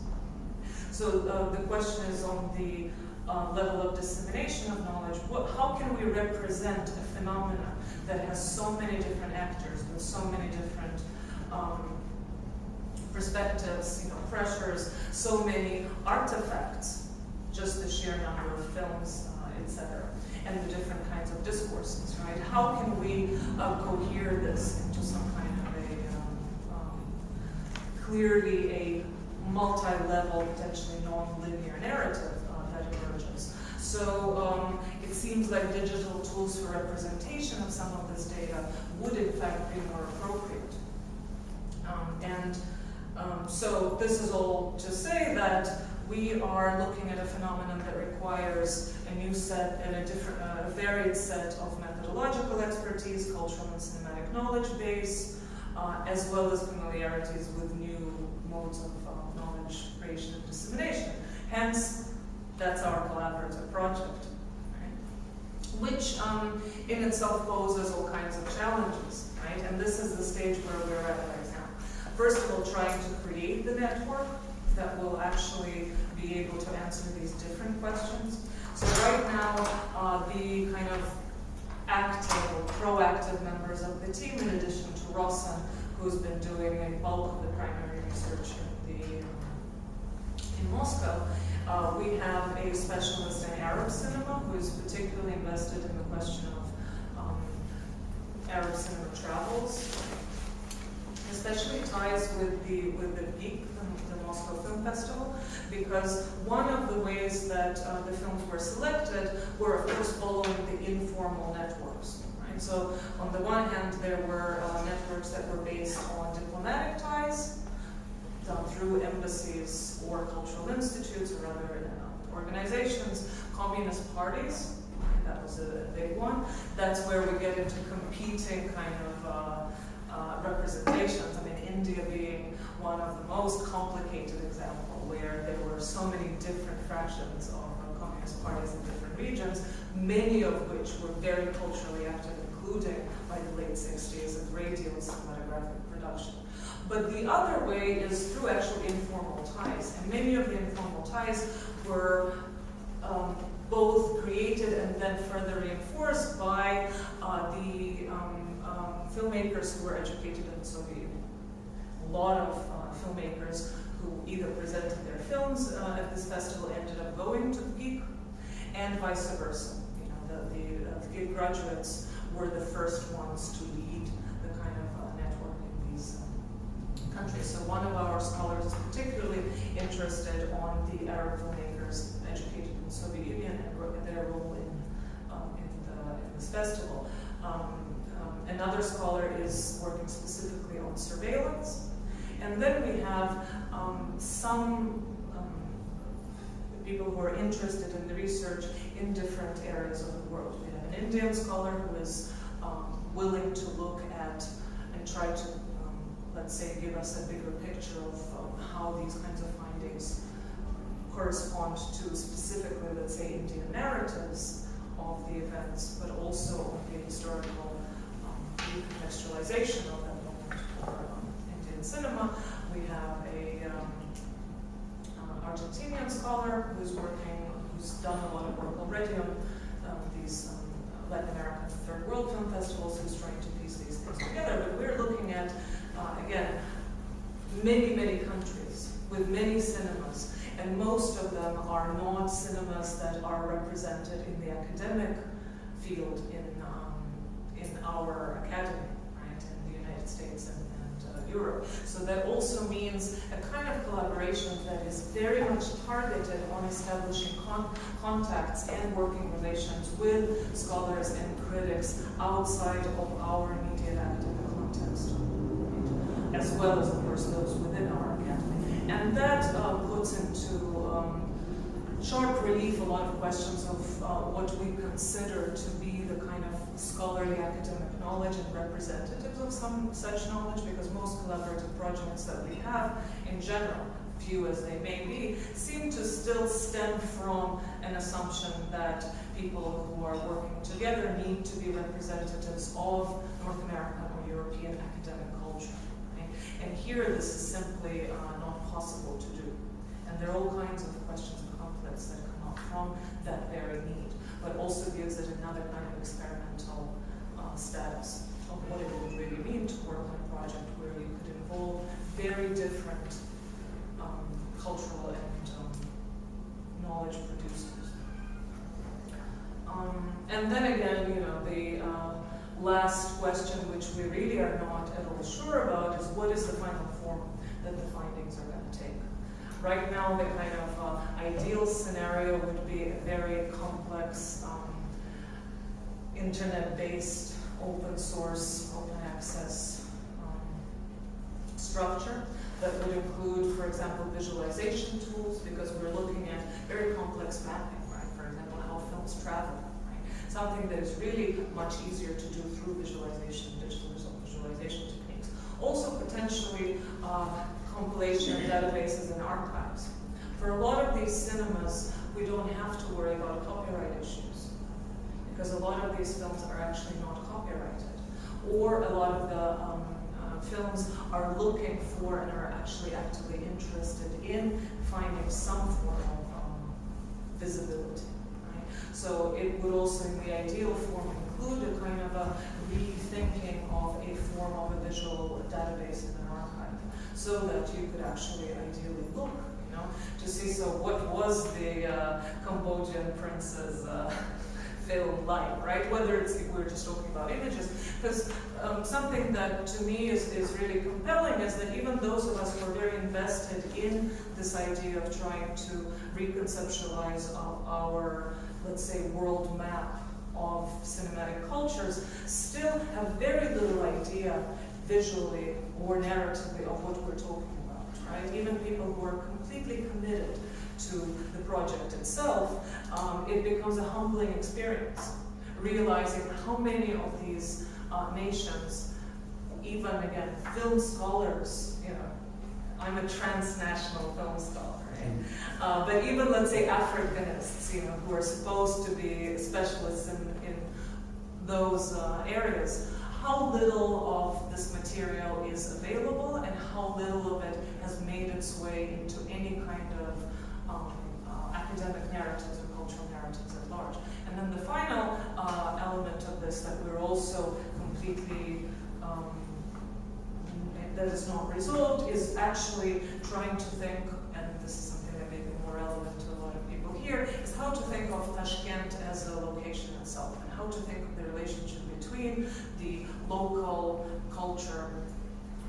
So the question is on the level of dissemination of knowledge. How can we represent a phenomenon that has so many different actors with so many different perspectives, pressures, so many artifacts, just the sheer number of films, etc., and the different kinds of discourses, right? How can we cohere this into some kind of a clearly a multi-level, potentially non-linear narrative that emerges? So it seems like digital tools for representation of some of this data would in fact be more appropriate. So this is all to say that we are looking at a phenomenon that requires a new set and a varied set of methodological expertise, cultural and cinematic knowledge base, as well as familiarities with new modes of knowledge creation and dissemination. Hence, that's our collaborative project, right? Which in itself poses all kinds of challenges, right? And this is the stage where we're at right now. First of all, trying to create the network that will actually be able to answer these different questions. So right now, the kind of active or proactive members of the team, in addition to Rosan, who's been doing a bulk of the primary research in Moscow, we have a specialist in Arab cinema who is particularly invested in the question of Arab cinema travels, especially ties with the PEAK, the Moscow Film Festival, because one of the ways that the films were selected were, of course, following the informal networks. Right? So on the one hand, there were networks that were based on diplomatic ties, done through embassies or cultural institutes or other organizations, communist parties. That was a big one. That's where we get into competing kind of representations. I mean, India being one of the most complicated examples, where there were so many different fractions of communist parties in different regions, many of which were very culturally active, including by the late 60s of radio and cinematographic production. But the other way is through actual informal ties, and many of the informal ties were both created and then further reinforced by the filmmakers who were educated in the Soviet Union. A lot of filmmakers who either presented their films at this festival ended up going to the PEAK, and vice versa. You know, the PEAK graduates were the first ones to lead the kind of network in these countries. So one of our scholars is particularly interested on the Arab filmmakers educated in the Soviet Union and their role in this festival. Another scholar is working specifically on surveillance. And then we have some people who are interested in the research in different areas of the world. We have an Indian scholar who is willing to look at and try to, let's say, give us a bigger picture of how these kinds of findings correspond to specifically, let's say, Indian narratives of the events, but also on the historical recontextualization of that moment for Indian cinema. We have a Argentinian scholar who's done a lot of work already on these Latin American third world film festivals, who's trying to piece these things together. But we're looking at, again, many, many countries with many cinemas, and most of them are not cinemas that are represented in the academic field in our academy, right, in the United States and Europe. So that also means a kind of collaboration that is very much targeted on establishing contacts and working relations with scholars and critics outside of our immediate academic context, right? As well as, of course, those within our academy. And that puts into sharp relief a lot of questions of what we consider to be the kind of scholarly academic knowledge and representatives of some such knowledge, because most collaborative projects that we have in general, few as they may be, seem to still stem from an assumption that people who are working together need to be representatives of North American or European academic culture. Right? And here this is simply not possible to do. And there are all kinds of questions and conflicts that come up from that very need, but also gives it another kind of experimental status of what it would really mean to work on a project where you could involve very different cultural and knowledge producers. And then again, you know, the last question, which we really are not at all sure about, is what is the final form that the findings are going to take. Right now, the kind of ideal scenario would be a very complex internet-based, open source, open access structure that would include, for example, visualization tools, because we're looking at very complex mapping, right? For example, how films travel, right? Something that is really much easier to do through visualization, digital visualization techniques. also potentially compilation databases and archives. For a lot of these cinemas, we don't have to worry about copyright issues, because a lot of these films are actually not copyrighted, or a lot of the films are looking for and are actually actively interested in finding some form of visibility. Right? So it would also, in the ideal form, include a kind of a rethinking of a form of a visual database in an archive, so that you could actually ideally look, you know, to see, so what was the Cambodian prince's film like, right? Whether it's, if we're just talking about images, because something that to me is really compelling is that even those of us who are very invested in this idea of trying to reconceptualize our, let's say, world map of cinematic cultures, still have very little idea visually or narratively of what we're talking about, right? Even people who are completely committed to the project itself, it becomes a humbling experience, realizing how many of these nations, even again, film scholars, you know, I'm a transnational film scholar, right? But even, let's say, Africanists, you know, who are supposed to be specialists in those areas, how little of this material is available and how little of it has made its way into any kind of academic narratives or cultural narratives at large. And then the final element of this that we're also completely, that is not resolved, is actually trying to think, and this is something that may be more relevant to a lot of people here, is how to think of Tashkent as a location itself, and how to think of the relationship between the local culture,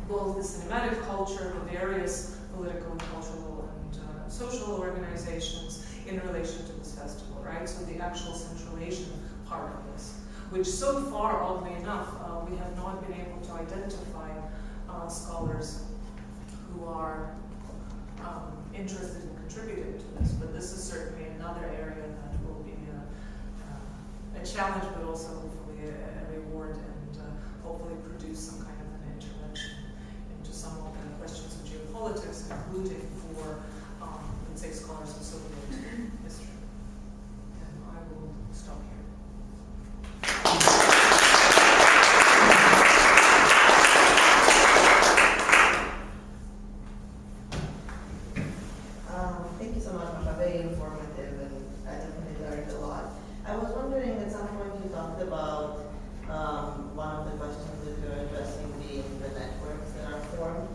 both the cinematic culture, the various political and cultural and social organizations in relation to this festival, right? So the actual Central Asian part of this, which so far, oddly enough, we have not been able to identify scholars who are interested in contributing to this, but this is certainly another area that will be a challenge, but also hopefully a reward, and hopefully produce some kind of an intervention into some of the questions of geopolitics, including for, let's say, scholars of Soviet history. And I will stop here. Thank you so much, Masha. Very informative, and I definitely learned a lot. I was wondering, at some point you talked about one of the questions that you're addressing being the networks that are formed.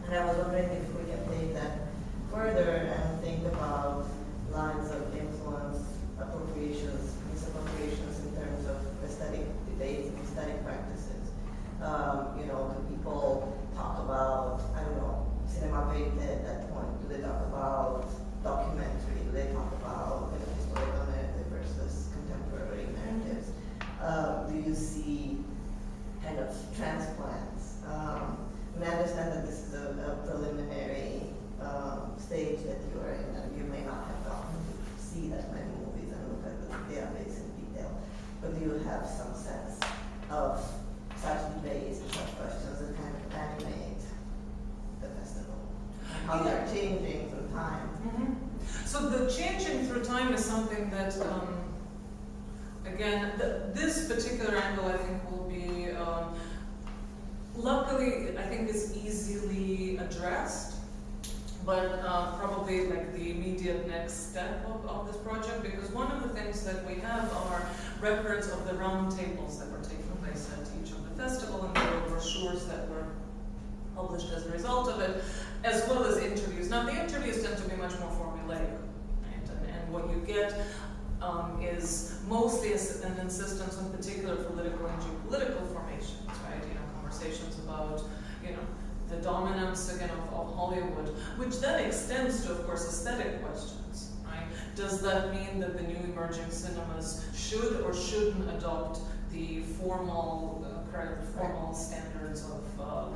And I was wondering if we can take that further and think about lines of influence, appropriations, misappropriations in terms of aesthetic debates and aesthetic practices. You know, do people talk about, I don't know, cinema vitae at that point? Do they talk about documentary? Do they talk about historical narrative versus contemporary narratives? Do you see kind of transplants? And I understand that this is a preliminary stage that you are in, and you may not have gotten to see that many movies and look at the database in detail. But do you have some sense of such debates and such questions that kind of animate the festival? And how they're changing through time? Mm-hmm. So the changing through time is something that, again, this particular angle I think will be, luckily I think is easily addressed, but probably like the immediate next step of this project, because one of the things that we have are records of the round tables that were taking place at each of the festival, and there were brochures that were published as a result of it, as well as interviews. Now the interviews tend to be much more formulaic, right? And what you get is mostly an insistence on particular political and geopolitical formations, right? You know, conversations about, you know, the dominance again of Hollywood, which then extends to, of course, aesthetic questions, right? Does that mean that the new emerging cinemas should or shouldn't adopt the formal standards of,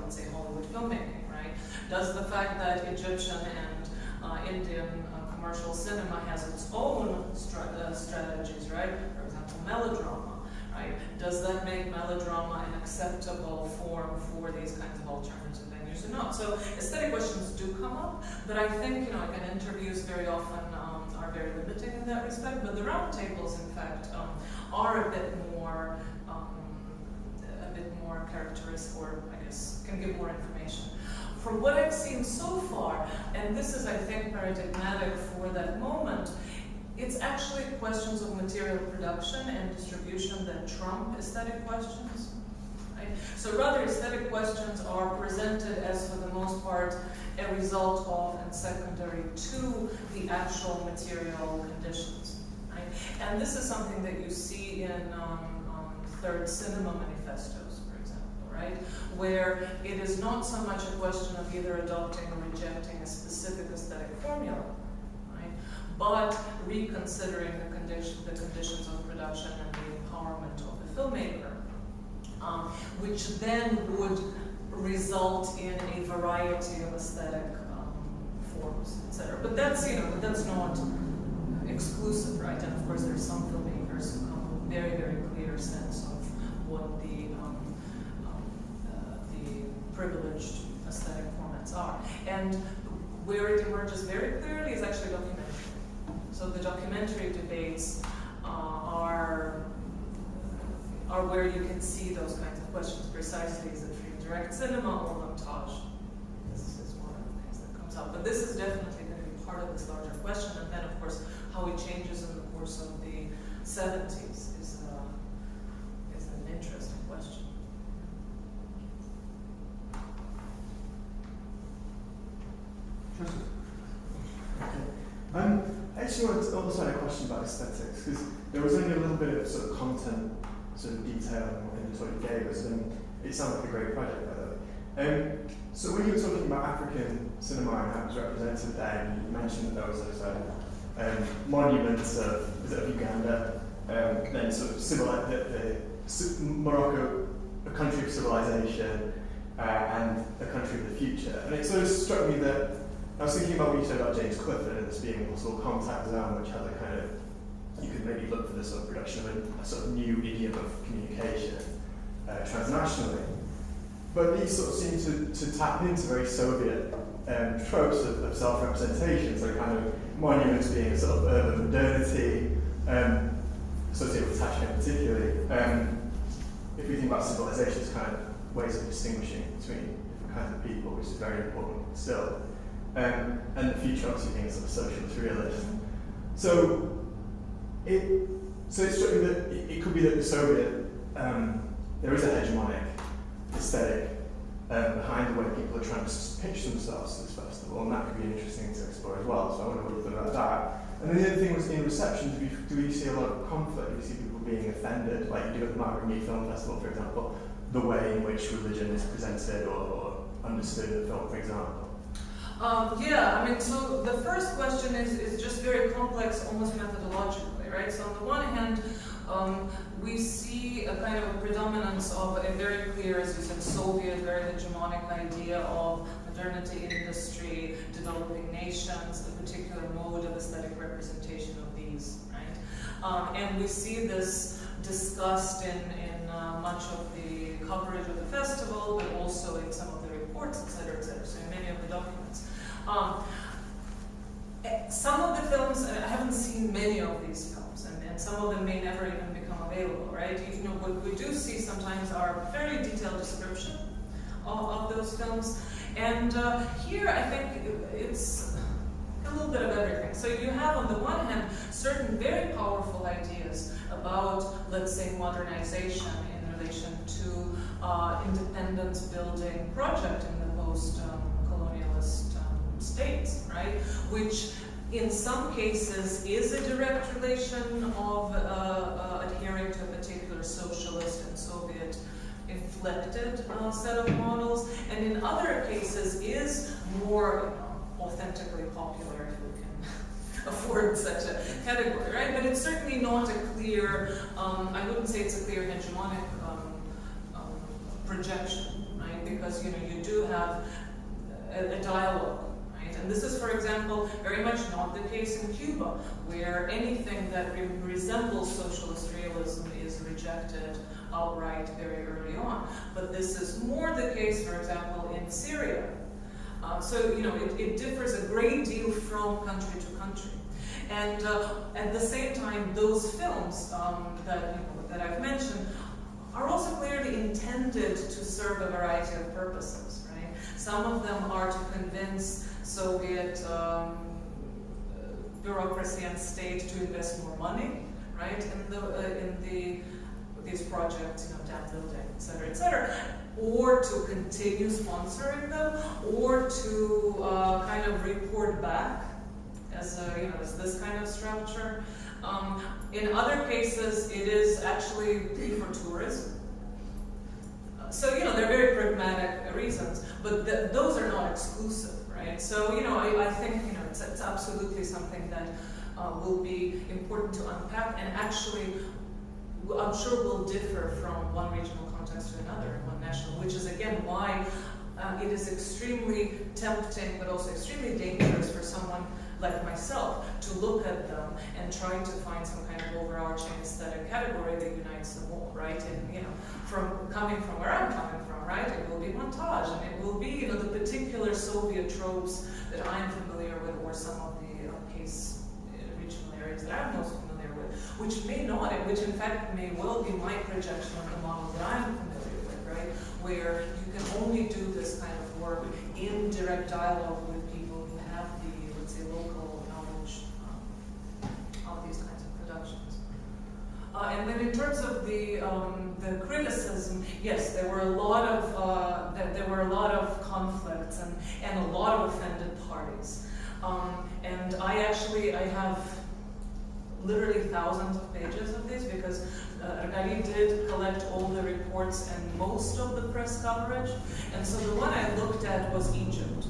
let's say, Hollywood filmmaking, right? Does the fact that Egyptian and Indian commercial cinema has its own strategies, right? For example, melodrama, right? Does that make melodrama an acceptable form for these kinds of alternative venues or not. So aesthetic questions do come up, but I think, again, interviews very often are very limiting in that respect, but the roundtables, in fact, are a bit more characteristic, or I guess can give more information. From what I've seen so far, and this is, I think, paradigmatic for that moment, it's actually questions of material production and distribution that trump aesthetic questions. Right? So rather, aesthetic questions are presented as, for the most part, a result of and secondary to the actual material conditions. Right? And this is something that you see in third cinema manifestos, for example, right? Where it is not so much a question of either adopting or rejecting a specific aesthetic formula, right? But reconsidering the conditions of production and the empowerment of the filmmaker, which then would result in a variety of aesthetic forms, etc. But that's, that's not exclusive, right? And of course, there's some filmmakers who come with very, very clear sense of what the privileged aesthetic formats are. And where it emerges very clearly is actually documentary. So the documentary debates are where you can see those kinds of questions precisely. Is it free direct cinema or montage? This is one of the things that comes up. But this is definitely going to be part of this larger question. And then, of course, how it changes in the course of the 70s is an interesting question. I actually wanted to also ask a question about aesthetics, because there was only a little bit of sort of content, sort of detail in what you gave us, and it sounded like a great project, by the way. So when you were talking about African cinema and how it was represented there, you mentioned that there was those monuments of Uganda, then sort of Morocco, a country of civilization, and a country of the future. And it sort of struck me that I was thinking about what you said about James Clifford and this being a possible contact zone, which has a kind of, you could maybe look for the sort of production of a sort of new idiom of communication transnationally. But these sort of seem to tap into very Soviet tropes of self-representation, so kind of monuments being a sort of urban modernity, associated with Tashkent particularly. If we think about civilization, it's kind of ways of distinguishing between different kinds of people, which is very important still. And the future obviously being sort of socialist realist. So it struck me that it could be that the Soviet, there is a hegemonic aesthetic behind the way people are trying to pitch themselves to this festival, and that could be interesting to explore as well. So I wonder what you thought about that. And then the other thing was in reception, do we see a lot of conflict? Do we see people being offended, like you do at the Margaret Film Festival, for example, the way in which religion is presented or understood in the film, for example? So the first question is just very complex, almost methodologically, right? So on the one hand, we see a kind of a predominance of a very clear, as you said, Soviet, very hegemonic idea of modernity, industry, developing nations, a particular mode of aesthetic representation of these, right? And we see this discussed in much of the coverage of the festival, but also in some of the reports, etc., so in many of the documents. Some of the films, I haven't seen many of these films, and some of them may never even become available, right? What we do see sometimes are fairly detailed description of those films, and here I think it's a little bit of everything. So you have, on the one hand, certain very powerful ideas about, let's say, modernization in relation to independence building project in the post-colonialist states, right? Which in some cases is a direct relation of adhering to a particular socialist and Soviet inflected set of models, and in other cases is more authentically popular, if we can afford such a category, right? But it's certainly not a clear, I wouldn't say it's a clear hegemonic projection, right? Because you do have a dialogue. And this is, for example, very much not the case in Cuba, where anything that resembles socialist realism is rejected outright very early on. But this is more the case, for example, in Syria. So, you know, it differs a great deal from country to country. And at the same time, those films that I've mentioned are also clearly intended to serve a variety of purposes, right? Some of them are to convince Soviet bureaucracy and state to invest more money, right, in these projects, you know, dam building, et cetera, or to continue sponsoring them, or to kind of report back as this kind of structure. In other cases, it is actually for tourism. So, you know, they're very pragmatic reasons, but those are not exclusive, right? So, you know, I think, you know, it's absolutely something that will be important to unpack, and actually, I'm sure will differ from one regional context to another, and one national, which is again why it is extremely tempting, but also extremely dangerous for someone like myself to look at them and try to find some kind of overarching aesthetic category that unites them all, right? And, you know, coming from where I'm coming from, right? It will be montage, and it will be, you know, the particular Soviet tropes that I'm familiar with, or some of the case regional areas that I'm most familiar with, which may not, and which in fact may well be my projection of the model that I'm familiar with, right? Where you can only do this kind of work in direct dialogue with people who have the, let's say, local knowledge of these kinds of productions. And then in terms of the criticism, yes, there were a lot of conflicts and a lot of offended parties. And I have literally thousands of pages of these, because Arkady did collect all the reports and most of the press coverage. And so the one I looked at was Egypt.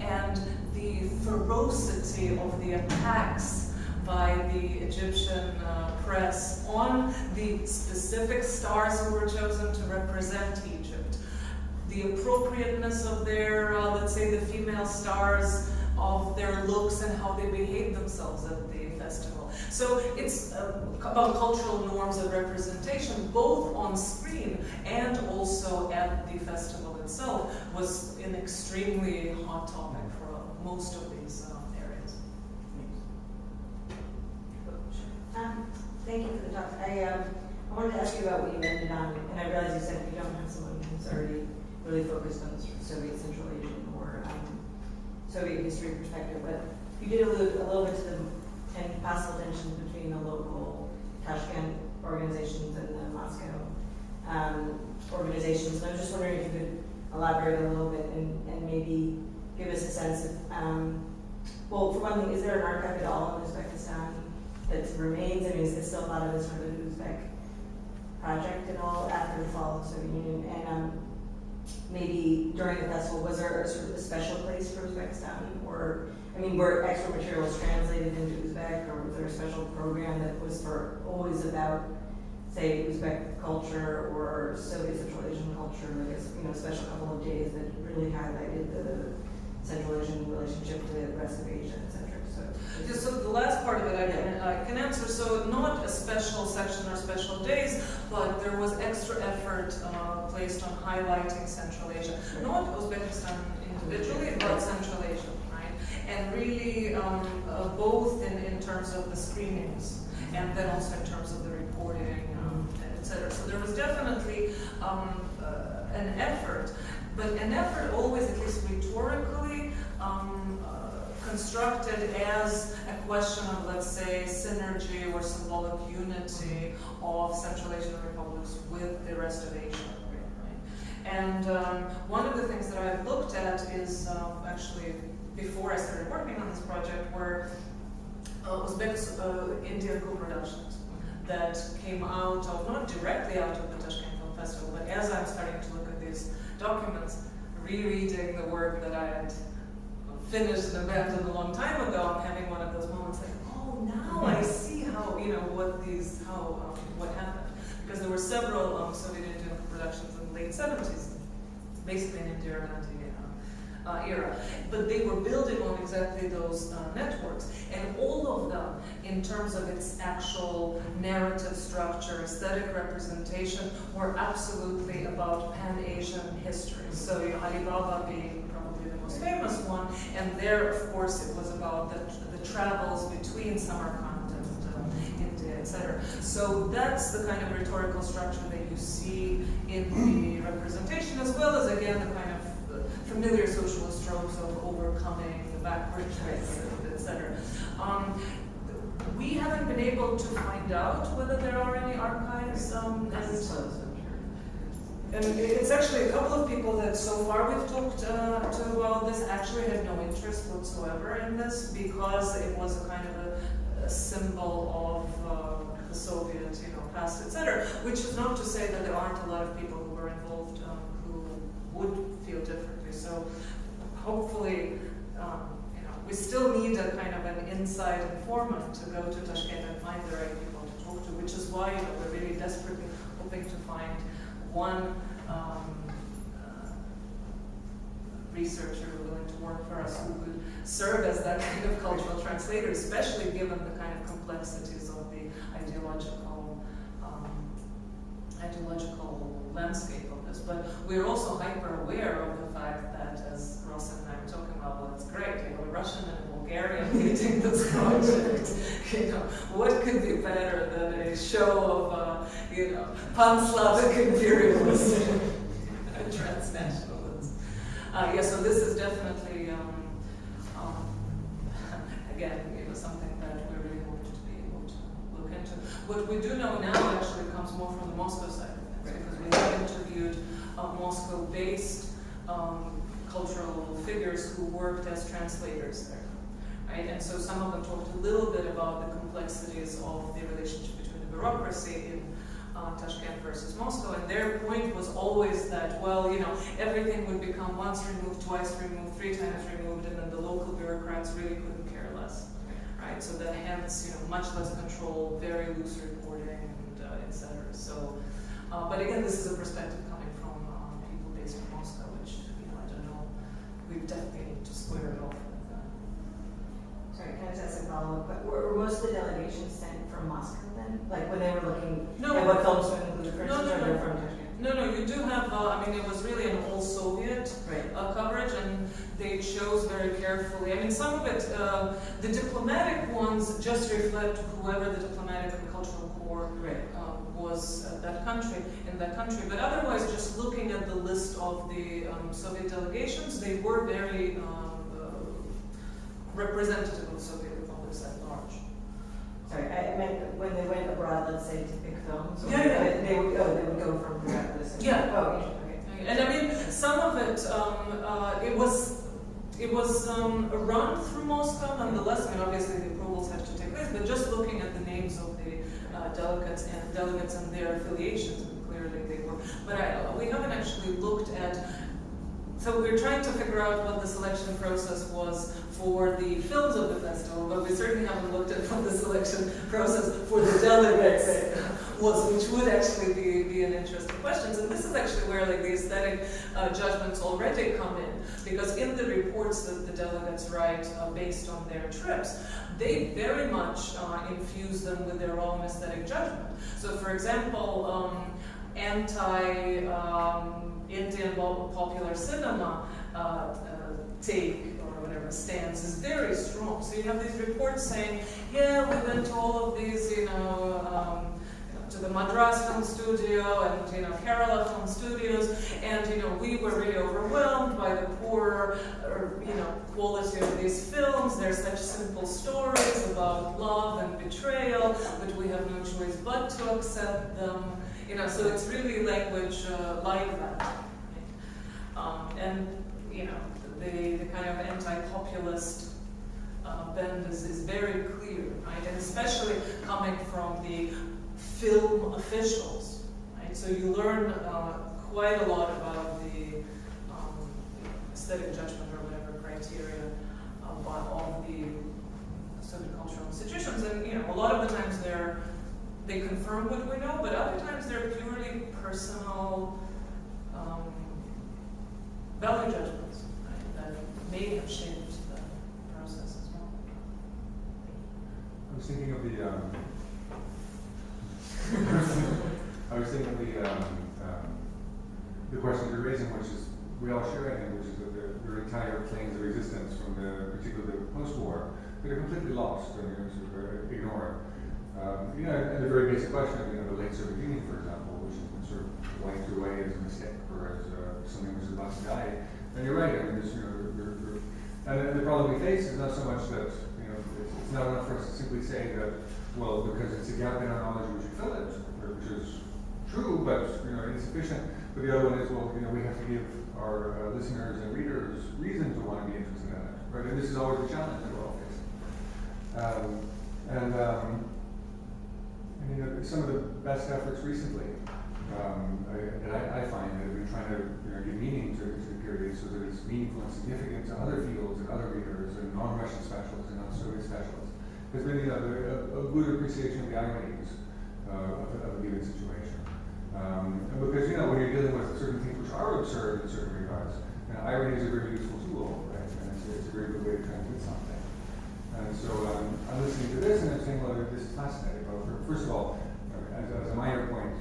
And the ferocity of the attacks by the Egyptian press on the specific stars who were chosen to represent Egypt, the appropriateness of their, let's say, the female stars, of their looks and how they behave themselves at the festival. So it's about cultural norms of representation, both on screen and also at the festival itself, was an extremely hot topic for most of these areas. Thank you for the talk. I wanted to ask you about what you ended on, and I realize you said you don't have someone who's already really focused on the Soviet Central Asian or Soviet history perspective, but you did allude a little bit to the possible tensions between the local Tashkent organizations and the Moscow organizations. And I was just wondering if you could elaborate a little bit and maybe give us a sense of, well, for one thing, is there an archive at all in Uzbekistan that remains? I mean, is it still thought of as sort of an Uzbek project at all after the fall of the Soviet Union? And maybe during the festival, was there a sort of a special place for Uzbekistan? Or, I mean, were extra materials translated into Uzbek, or was there a special program that was for always about, say, Uzbek culture or Soviet Central Asian culture, like a special couple of days that really highlighted the Central Asian relationship to the rest of Asia, etc. So the last part of it I can answer. So not a special section or special days, but there was extra effort placed on highlighting Central Asia. Not Uzbekistan individually, but Central Asia, right? And really both in terms of the screenings and then also in terms of the reporting, etc. So there was definitely an effort, but an effort always, at least rhetorically, constructed as a question of, let's say, synergy or symbolic unity of Central Asian republics with the rest of Asia. Right? And one of the things that I've looked at is actually, before I started working on this project, were Uzbek Indian co-productions that came out of, not directly out of the Tashkent Film Festival, but as I'm starting to look at these documents, rereading the work that I had finished and abandoned a long time ago, I'm having one of those moments like, oh, now I see how, what happened. Because there were several Soviet Indian productions in the late 70s, basically in Indira Gandhi era. But they were building on exactly those networks. And all of them, in terms of its actual narrative structure, aesthetic representation, were absolutely about Pan-Asian history. So Alibaba being probably the most famous one, and there, of course, it was about the travels between Samarkand and India, etc. So that's the kind of rhetorical structure that you see in the representation, as well as, again, the kind of familiar socialist tropes of overcoming the backwardness, etc. We haven't been able to find out whether there are any archives, and it's actually a couple of people that so far we've talked to about this actually had no interest whatsoever in this, because it was a kind of a symbol of the Soviet, past, etc. Which is not to say that there aren't a lot of people who were involved who would feel differently. So hopefully, we still need a kind of an inside informant to go to Tashkent and find the right people to talk to, which is why we're really desperately hoping to find one researcher willing to work for us who could serve as that kind of cultural translator, especially given the kind of complexities of the ideological landscape of this. But we're also hyper aware of the fact that, as Ross and I were talking about, well, it's great, a Russian and a Bulgarian leading this project. What could be better than a show of, pan-Slavic imperialism and transnationalism? So this is definitely, again, something that we really hope to be able to look into. What we do know now actually comes more from the Moscow side of things, because we have interviewed Moscow-based cultural figures who worked as translators there, right? And so some of them talked a little bit about the complexities of the relationship between the bureaucracy in Tashkent versus Moscow, and their point was always that, well, everything would become once removed, twice removed, 3 times removed, and then the local bureaucrats really couldn't care less, right? So that hence, much less control, very loose reporting, and etc. So, but again, this is a perspective coming from people based in Moscow, which, I don't know, we definitely need to square it off with that. Sorry, can I just ask a follow-up? But were most of the delegations sent from Moscow then? Like when they were looking at what films to include, for instance, or they're from Tashkent? No, you do have, it was really an all-Soviet coverage, and they chose very carefully. Some of it, the diplomatic ones just reflect whoever the diplomatic and cultural core was in that country. But otherwise, just looking at the list of the Soviet delegations, they were very representative of Soviet republics at large. Sorry, I meant when they went abroad, let's say, to pick films. They would go from that list. Yeah. Oh, okay. And some of it, it was run through Moscow. Nonetheless, obviously the approvals have to take place. But just looking at the names of the delegates and their affiliations, clearly they were. But we haven't actually looked at. So we're trying to figure out what the selection process was for the films of the festival, but we certainly haven't looked at what the selection process for the delegates was, which would actually be an interesting question. And this is actually where the aesthetic judgments already come in, because in the reports that the delegates write based on their trips, they very much infuse them with their own aesthetic judgment. So for example, Indian popular cinema take or whatever stance is very strong. So you have these reports saying, yeah, we went to all of these, to the Madras Film Studio and Kerala Film Studios, and we were really overwhelmed by the poor, quality of these films. They're such simple stories about love and betrayal, but we have no choice but to accept them. So it's really language like that. And the kind of anti-populist bend is very clear, right? And especially coming from the film officials, right? So you learn quite a lot about the aesthetic judgment or whatever criteria of the Soviet cultural institutions, and a lot of the times they confirm what we know, but other times they're purely personal value judgments, right? may have shaped the process as well. I was thinking of the the question you're raising, which is we all share, I think, which is that there are entire planes of existence from particularly the post-war that are completely lost and sort of ignored. And the very basic question of the late Soviet Union, for example, which has been sort of wiped away as a mistake or as something which is about to die. And you're right. I mean, and the problem we face is not so much that it's not enough for us to simply say that, well, because it's a gap in our knowledge, we should fill it, which is true, but insufficient. But the other one is, well, we have to give our listeners and readers reason to want to be interested in it, right? And this is always a challenge that we're all facing. Some of the best efforts recently that I find that have been trying to give meaning to the period so that it's meaningful and significant to other fields and other readers and non-Russian specialists and non-Soviet specialists has been a good appreciation of the ironies of a given situation. Because when you're dealing with certain things which are absurd in certain regards, irony is a very useful tool, right? And it's a very good way to transmit something. And so I'm listening to this and I'm saying, well, this is fascinating. Well, first of all, as a minor point,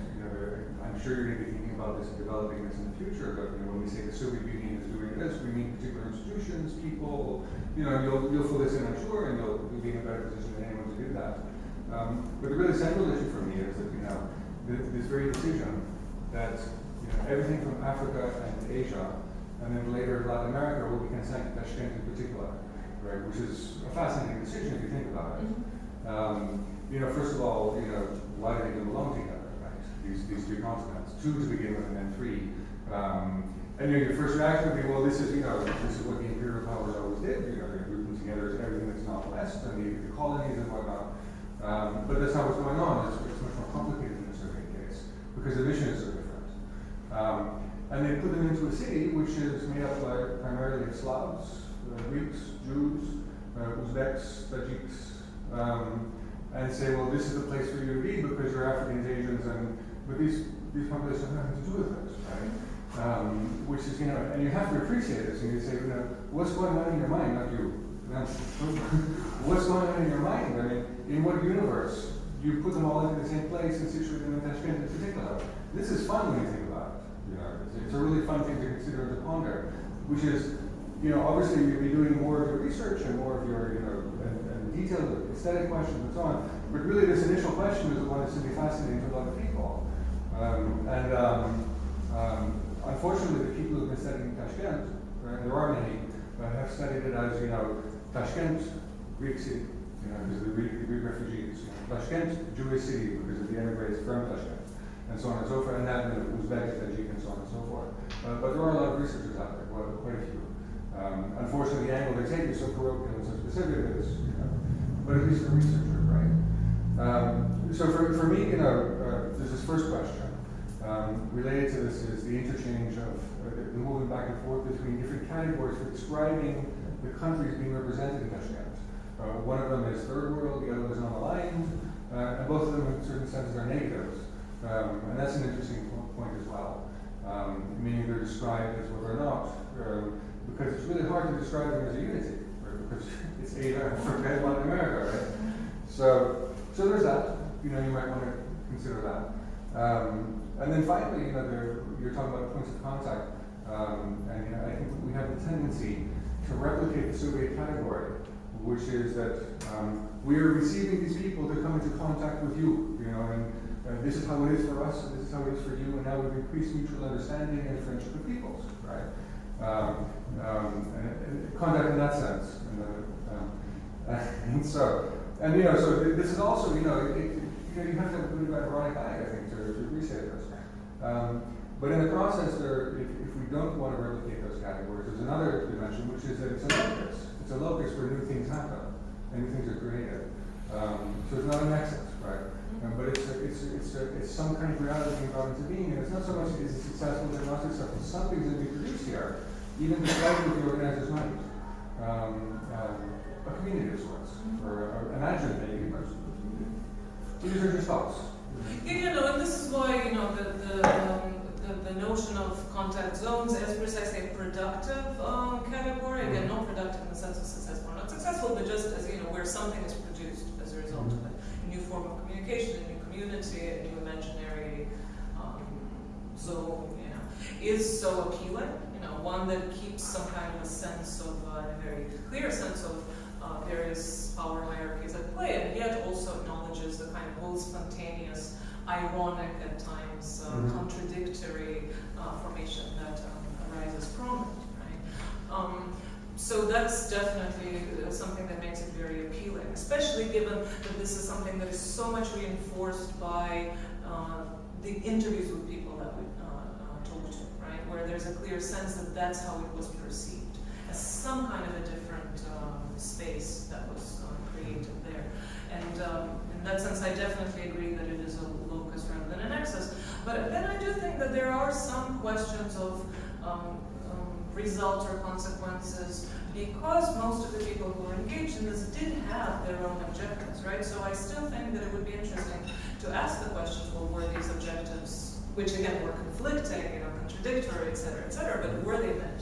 I'm sure you're going to be thinking about this and developing this in the future. But when we say the Soviet Union is doing this, we mean particular institutions, people. You'll fill this in, I'm sure, and you'll be in a better position than anyone to do that. But the really central issue for me is that this very decision that everything from Africa and Asia, and then later Latin America will be consigned to Tashkent in particular, right? Which is a fascinating decision if you think about it. First of all, why do they even belong together, right? These three continents, two to begin with, and then three. And your first reaction would be, well, this is what the imperial powers always did. They group them together as everything that's not West, and the colonies and whatnot. But that's not what's going on. It's much more complicated in the Soviet case because the mission is so different. And they put them into a city which is made up primarily of Slavs, Greeks, Jews, Uzbeks, Tajiks, and say, well, this is the place for you to be because you're Africans, Asians, but these populations have nothing to do with this, right? Which is, and you have to appreciate this, and you say, what's going on in your mind, not you. What's going on in your mind? I mean, in what universe? You put them all into the same place and situate them in Tashkent in particular. This is fun when you think about it. It's a really fun thing to consider and to ponder, which is, obviously you'll be doing more of your research and more of your, and detailed aesthetic questions and so on. But really, this initial question is the one that's going to be fascinating to a lot of people. Unfortunately, the people who've been studying Tashkent, and there are many, have studied it as, Tashkent, Greek city, because of the Greek refugees. Tashkent, Jewish city, because of the emigres from Tashkent, and so on and so forth, and that Uzbek, Tajik, and so on and so forth. But there are a lot of researchers out there, quite a few. Unfortunately, the angle they take is so parochial and so specific that it's, but at least a researcher, right? So for me, there's this first question. Related to this is the interchange of the moving back and forth between different categories for describing the countries being represented in Tashkent. One of them is third world, the other is non-aligned, and both of them in certain senses are negatives. And that's an interesting point as well. Meaning they're described as what they're not, because it's really hard to describe them as a unity, right? Because it's Asia, Africa, and Latin America, right? So there's that. You might want to consider that. And then finally, you're talking about points of contact, and I think we have a tendency to replicate the Soviet category, which is that we are receiving these people to come into contact with you, and this is how it is for us, and this is how it is for you, and now we've increased mutual understanding and friendship with peoples, right? And contact in that sense, so this is also, you have to have a bit of ironic eye, I think, to appreciate this. But in the process, if we don't want to replicate those categories, there's another dimension, which is that it's a locus. It's a locus where new things happen and new things are created. So it's not an exit, right? But it's some kind of reality being brought into being, and it's not so much is it successful or not successful. Something's going to be produced here, even despite what the organizers might. A community of sorts, or imagine maybe. These are just thoughts. And this is why the notion of contact zones as precisely a productive category. Again, not productive in the sense of successful or not successful, but just as, where something is produced as a result of it. A new form of communication, a new community, a new imaginary zone, is so appealing. One that keeps some kind of a sense of, a very clear sense of various power hierarchies at play, and yet also acknowledges the kind of both spontaneous, ironic at times, contradictory formation that arises from it, right? So that's definitely something that makes it very appealing, especially given that this is something that is so much reinforced by the interviews with people that we talk to, right? Where there's a clear sense that that's how it was perceived, as some kind of a different space that was created there. And in that sense, I definitely agree that it is a locus rather than a nexus. But then I do think that there are some questions of results or consequences, because most of the people who are engaged in this did have their own objectives, right? So I still think that it would be interesting to ask the questions, well, were these objectives, which again were conflicting, contradictory, et cetera, but were they met,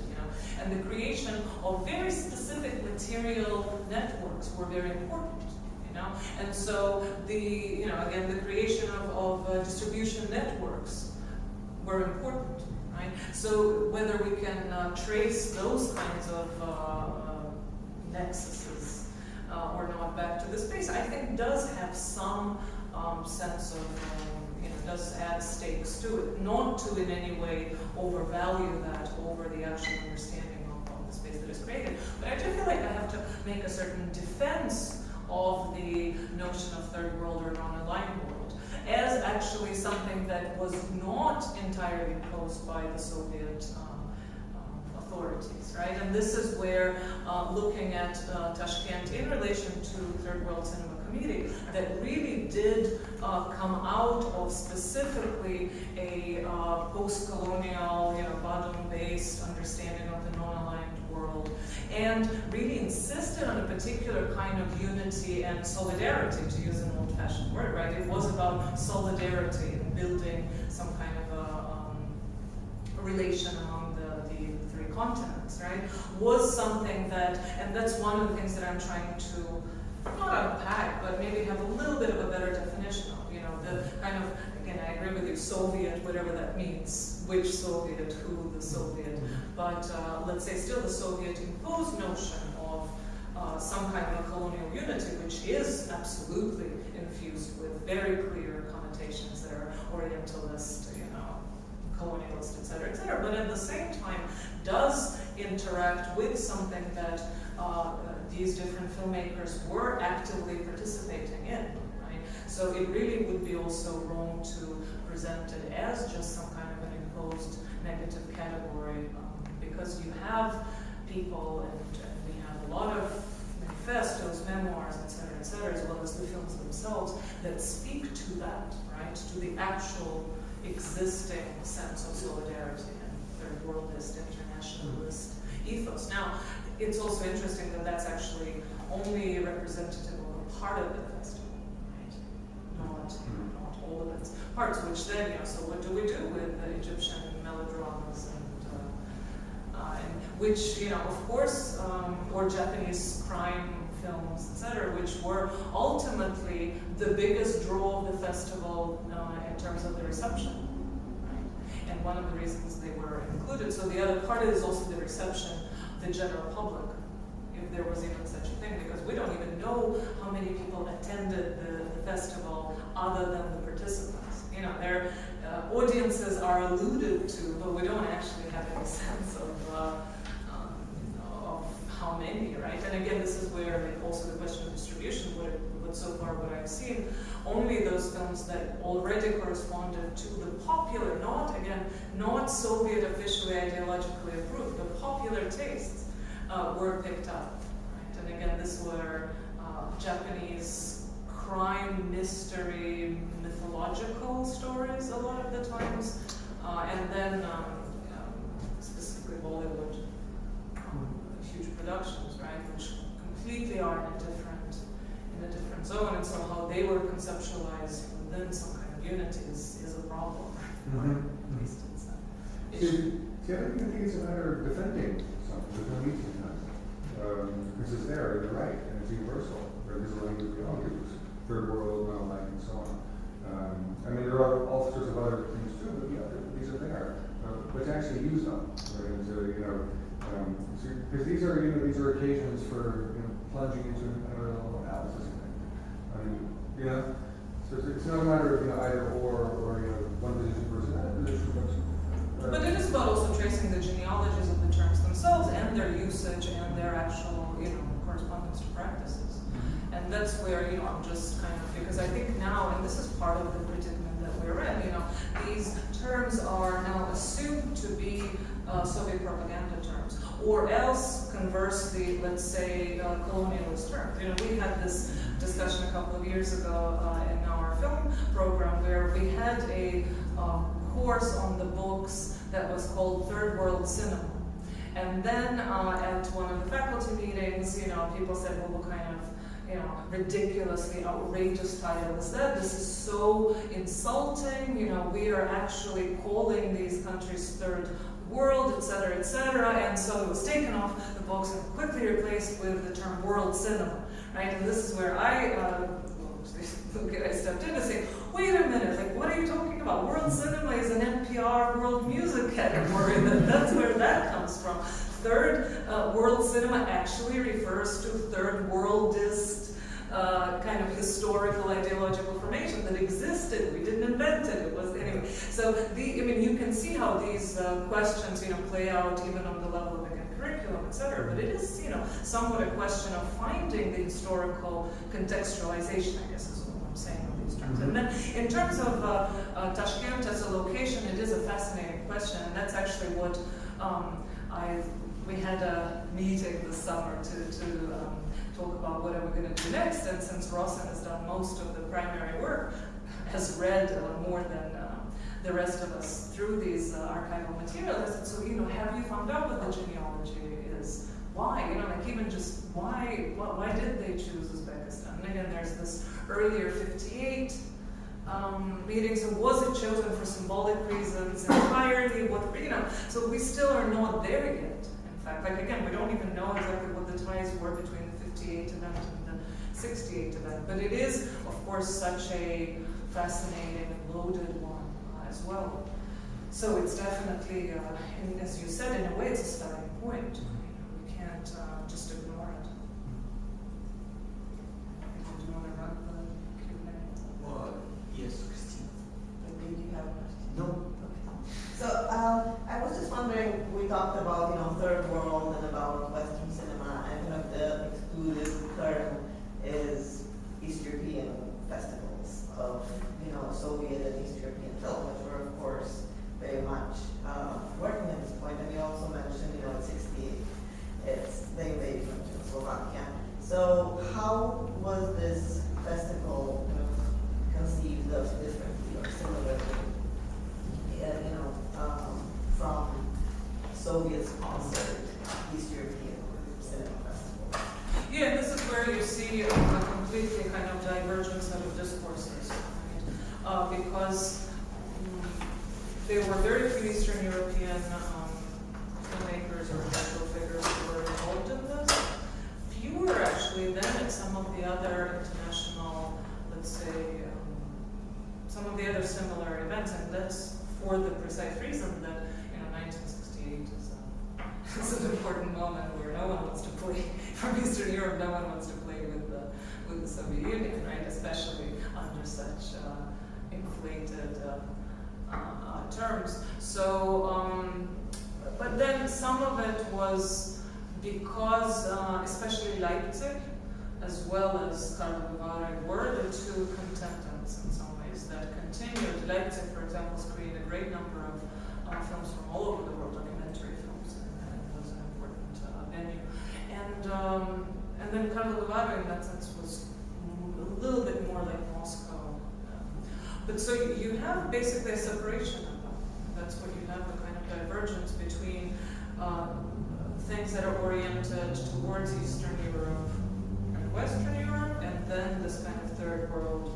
And the creation of very specific material networks were very important, And so again, the creation of distribution networks were important, right? So whether we can trace those kinds of nexuses or not back to the space, I think does have some sense of, does add stakes to it, not to in any way overvalue that over the actual understanding of the space that is created. But I do feel like I have to make a certain defense of the notion of third world or non-aligned world as actually something that was not entirely imposed by the Soviet authorities, right? And this is where looking at Tashkent in relation to Third World Cinema Committee, that really did come out of specifically a post-colonial, Badung-based understanding of the non-aligned world, and really insisted on a particular kind of unity and solidarity, to use an old-fashioned word, right? It was about solidarity and building some kind of a relation among the three continents, right? Was something that, and that's one of the things that I'm trying to not unpack, but maybe have a little bit of a better definition of, the kind of, again, I agree with you, Soviet, whatever that means, which Soviet, who the Soviet, but let's say still the Soviet imposed notion of some kind of a colonial unity, which is absolutely infused with very clear connotations that are Orientalist, colonialist, et cetera, but at the same time does interact with something that these different filmmakers were actively participating in, right? So it really would be also wrong to present it as just some kind of an imposed negative category, because you have people, and we have a lot of manifestos, memoirs, et cetera, as well as the films themselves that speak to that, right? To the actual existing sense of solidarity and third worldist, internationalist ethos. Now, it's also interesting that that's actually only representative of a part of the festival, right? Not all of its parts, which then, so what do we do with the Egyptian melodramas and which, of course, or Japanese crime films, etc., which were ultimately the biggest draw of the festival in terms of the reception, right? And one of the reasons they were included. So the other part is also the reception, the general public, if there was even such a thing, because we don't even know how many people attended the festival other than the participants. Their audiences are alluded to, but we don't actually have any sense of how many, right? And again, this is where also the question of distribution, but so far what I've seen, only those films that already corresponded to the popular, not Soviet officially ideologically approved, the popular tastes were picked up, right? And again, this were Japanese crime, mystery, mythological stories a lot of the times, and then specifically Bollywood huge productions, right, which completely are in a different zone, and so how they were conceptualized within some kind of unity is a problem. Mhm. At least it's See, I think it's a matter of defending something. There's no need to deny it. Because it's there, you're right, and it's universal. There is a language we all use, third world, non-like, and so on. I mean, there are all sorts of other things too, but yeah, these are there. But to actually use them, right, and to, because these are occasions for, plunging into another level of analysis. I mean, so it's not a matter of, either or, one position versus that position, But it is about also tracing the genealogies of the terms themselves and their usage and their actual, correspondence to practices. And that's where, I'm just kind of, because I think now, and this is part of the predicament that we're in, these terms are now assumed to be Soviet propaganda terms, or else, conversely, let's say, colonialist terms. We had this discussion a couple of years ago in our film program where we had a course on the books that was called Third World Cinema. And then at one of the faculty meetings, people said, well, what kind of ridiculously outrageous title is that? This is so insulting, we are actually calling these countries third world, etc., etc. And so it was taken off the books and quickly replaced with the term world cinema, right? And this is where I stepped in and say, wait a minute, what are you talking about? World cinema is an NPR world music category, and that's where that comes from. Third world cinema actually refers to third worldist kind of historical ideological formation that existed. We didn't invent it. It was anyway. So you can see how these questions play out even on the level of curriculum, etc. But it is somewhat a question of finding the historical contextualization, I guess is what I'm saying in these terms. And then in terms of Tashkent as a location, it is a fascinating question, and that's actually what we had a meeting this summer to talk about what are we going to do next. And since Rosen has done most of the primary work, has read more than the rest of us through these archival materials, and so have you found out what the genealogy is? Why? Even just why did they choose Uzbekistan? And again, there's this earlier 58 meeting. So was it chosen for symbolic reasons entirely? So we still are not there yet. In fact, again, we don't even know exactly what the ties were between the 58 event and the 68 event. But it is, of course, such a fascinating, loaded one as well. So it's definitely, as you said, in a way, it's a starting point. We can't just ignore it. Do you want to run the Q&A? Well, yes, Christine. Maybe you have a question? No. So I was just wondering, we talked about third world and about Western cinema, and kind of the excluded term is East European festivals of Soviet and East European film, which were of course very much working at this point. And you also mentioned in '68 it's the invasion of Czechoslovakia. So how was this festival conceived of differently or similarly? From Soviet-sponsored East European cinema festival. Yeah, this is where you see a completely kind of divergent set of discourses, right? Because there were very few Eastern European filmmakers or intellectual figures who were involved in this. Fewer actually than at some of the other international, let's say, some of the other similar events, and that's for the precise reason that 1968 is an important moment where no one wants to play from Eastern Europe. No one wants to play with the Soviet Union, right? Especially under such inflated terms. So, but then some of it was because, especially Leipzig, as well as Karlovy were the two contendants in some ways that continued. Leipzig, for example, screened a great number of films from all over the world, documentary films, and it was an important venue. And then Karlovy in that sense was a little bit more like Moscow. But so you have basically a separation of them. That's what you have, the kind of divergence between things that are oriented towards Eastern Europe and Western Europe, and then this kind of third world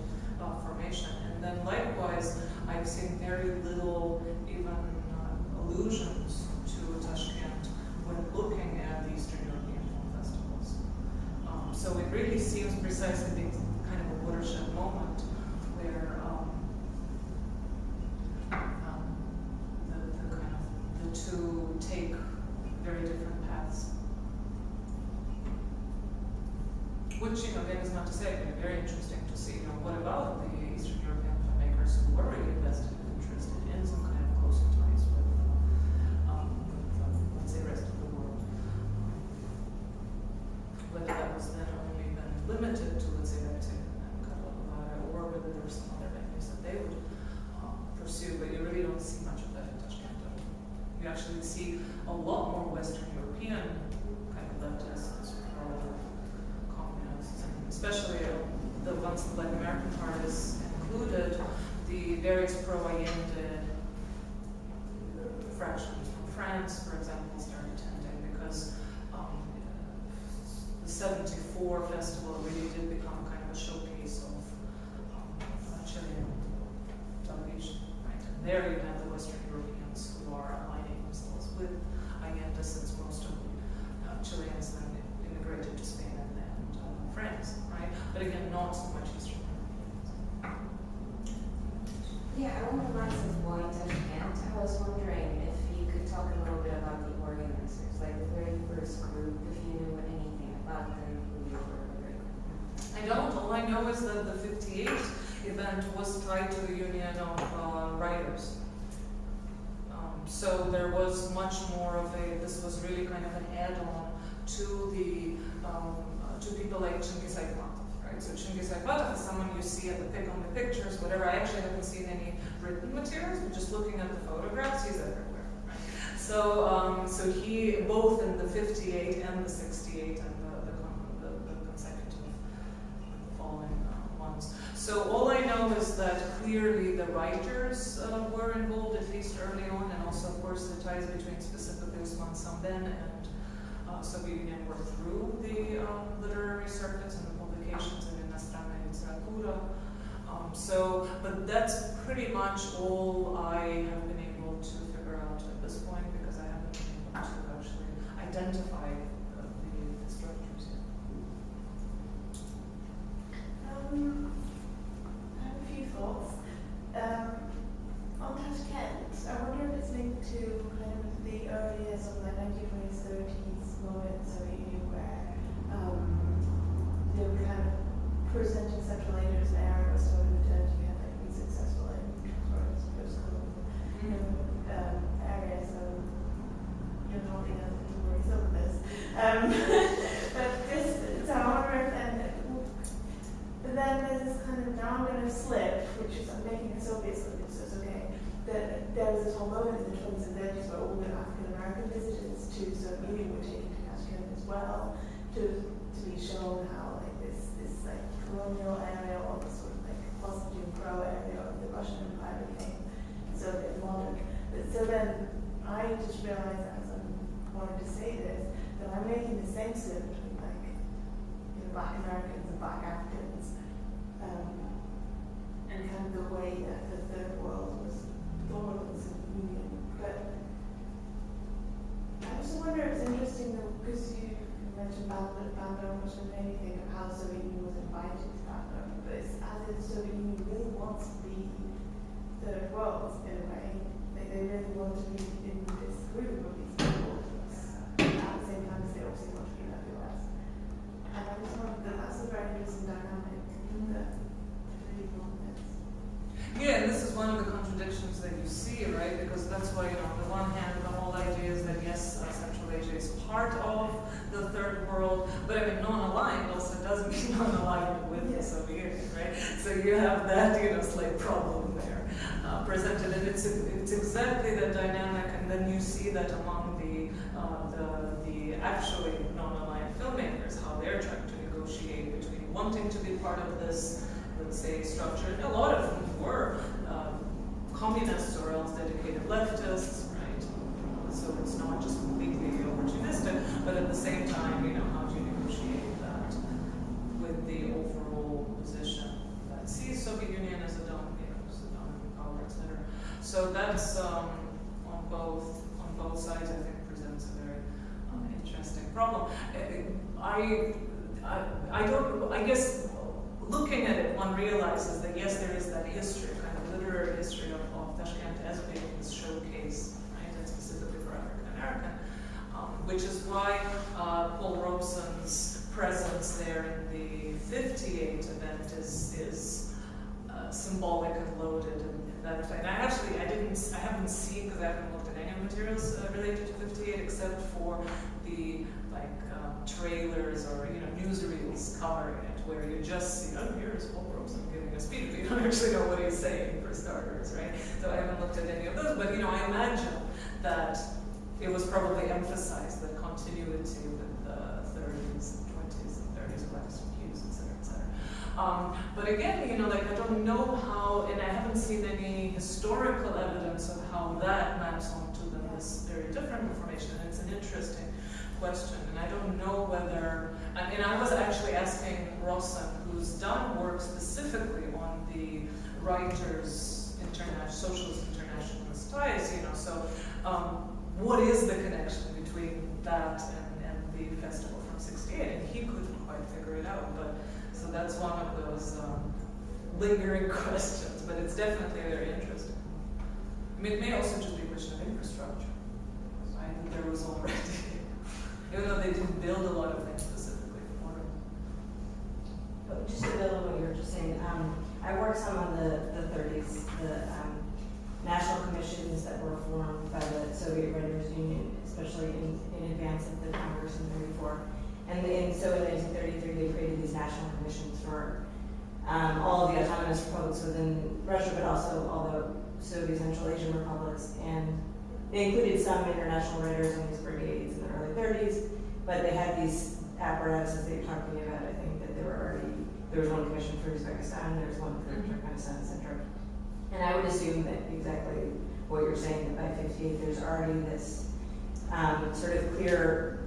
formation. And then likewise, I I've seen very little even allusions to Tashkent when looking at the Eastern European film festivals. So it really seems precisely being kind of a watershed moment where the two take very different paths. Which, again, is not to say, it'd be very interesting to see, what about the Eastern European filmmakers who were really invested and interested in some kind of closer ties with let's say, rest of the world. Whether that was then only then limited to, let's say, Leipzig and Karlovy, or whether there were some other venues that they would pursue, but you really don't see much of that in Tashkent. You actually see a lot more Western European kind of leftists, communists, and especially the ones the Latin American part is included, the various pro-Allende fractions from France, for example, started attending because the 74 festival really did become kind of a showcase of Chilean television, right? And there you have the Western Europeans who are aligning themselves with Allende, since most of Chileans then immigrated to Spain and France, right? But again, not so much Eastern Europeans. Yeah, along the lines of why Tashkent, I was wondering if you could talk a little bit about the organizers, like the very first group, if you knew anything about them, who you were with. I don't. All I know is that the 58 event was tied to the Union of Writers. So there was much more of this was really kind of an add-on to the, to people like Chingiz Aytmatov, right? So Chingiz Aytmatov is someone you see on the pictures, whatever. I actually haven't seen any written materials, but just looking at the photographs, he's everywhere, right? So, so he, both in the 58 and the 68 and the consecutive following ones. So all I know is that clearly the writers were involved, at least early on, and also, of course, the ties between specifically Usman Samben and Soviet Union were through the literary circuits and the publications in Иностранная литература. So, but that's pretty much all I have been able to figure out at this point, because I haven't been able to actually identify the structures yet. I have a few thoughts. On Tashkent, I wonder if it's linked to kind of the earlier sort of like 1920s, 30s moment in Soviet Union where they were kind of presenting Central Asia as an area where Soviet modernity had like been successful in sort of post-colonial areas. So you're nodding as if you worry some of this. But this, so I wonder if but then there's this kind of, now I'm going to slip, which is, I'm making a Soviet slip, so it's okay, that there was this whole moment in the 20s and 30s where all the African American visitors to Soviet Union were taken to Tashkent as well, to be shown how like this like colonial area, or the sort of like positive pro area of the Russian Empire became Soviet modern. But so then I just realized as I'm wanting to say this, that I'm making the same slip between like Black Americans and Black Africans, and kind of the way that the third world was thought of as a union. But I also wonder if it's interesting though, because you mentioned Bandung, which made me think of how the Soviet Union was invited to Bandung, but it's as if the Soviet Union really wants to be third world in a way. Like they really want to be in this group of these people, at the same time as they obviously want to be like the US. And I just wonder that that's a very interesting dynamic that really want this. Yeah, and this is one of the contradictions that you see, right? Because that's why, on the one hand, the whole idea is that yes, Central Asia is part of the third world, but I mean, non-aligned also doesn't mean non-aligned with the Soviet Union, right? So you have that, slight problem there presented, and it's exactly the dynamic, and then you see that among the actually non-aligned filmmakers, how they're trying to negotiate between wanting to be part of this, let's say, structure. And a lot of them were communists or else dedicated leftists, right? So it's not just completely opportunistic, but at the same time, how do you negotiate that with the overall position that sees Soviet Union as a dominant power, etc. So that's on both sides, I think, presents a very interesting problem. I guess looking at it, one realizes that yes, there is that history, kind of literary history of Tashkent as being this showcase, right, and specifically for African American, which is why Paul Robeson's presence there in the 58 event is symbolic and loaded in that effect. And I haven't seen, because I haven't looked at any materials related to 58 except for the trailers or newsreels covering it, where you just see, oh, here's Paul Robeson giving a speech, but you don't actually know what he's saying, for starters, right? So I haven't looked at any of those, but I imagine that it was probably emphasized, the continuity with the 30s, 20s, and 30s Western hues, et cetera, et cetera. But again, I don't know how, and I haven't seen any historical evidence of how that maps onto this very different information. And it's an interesting question, and I don't know whether, and I was actually asking Rossen, who's done work specifically on the writers' socialist internationalist ties, so what is the connection between that and the festival from '68? And he couldn't quite figure it out, but so that's one of those lingering questions, but it's definitely very interesting. I mean, it may also just be a question of infrastructure, right? That there was already, even though they didn't build a lot of things specifically for it. But just to build on what you were just saying, I worked some on the 30s, the national commissions that were formed by the Soviet Writers' Union, especially in advance of the Congress in '34. So in 1933, they created these national commissions for all of the autonomous republics within Russia, but also all the Soviet Central Asian republics. And they included some international writers in these brigades in the early 30s, but they had these apparatuses that you're talking about. I think that there was one commission for Uzbekistan, there was one for Turkmenistan, etc. And I would assume that exactly what you're saying, that by 58 there's already this sort of clear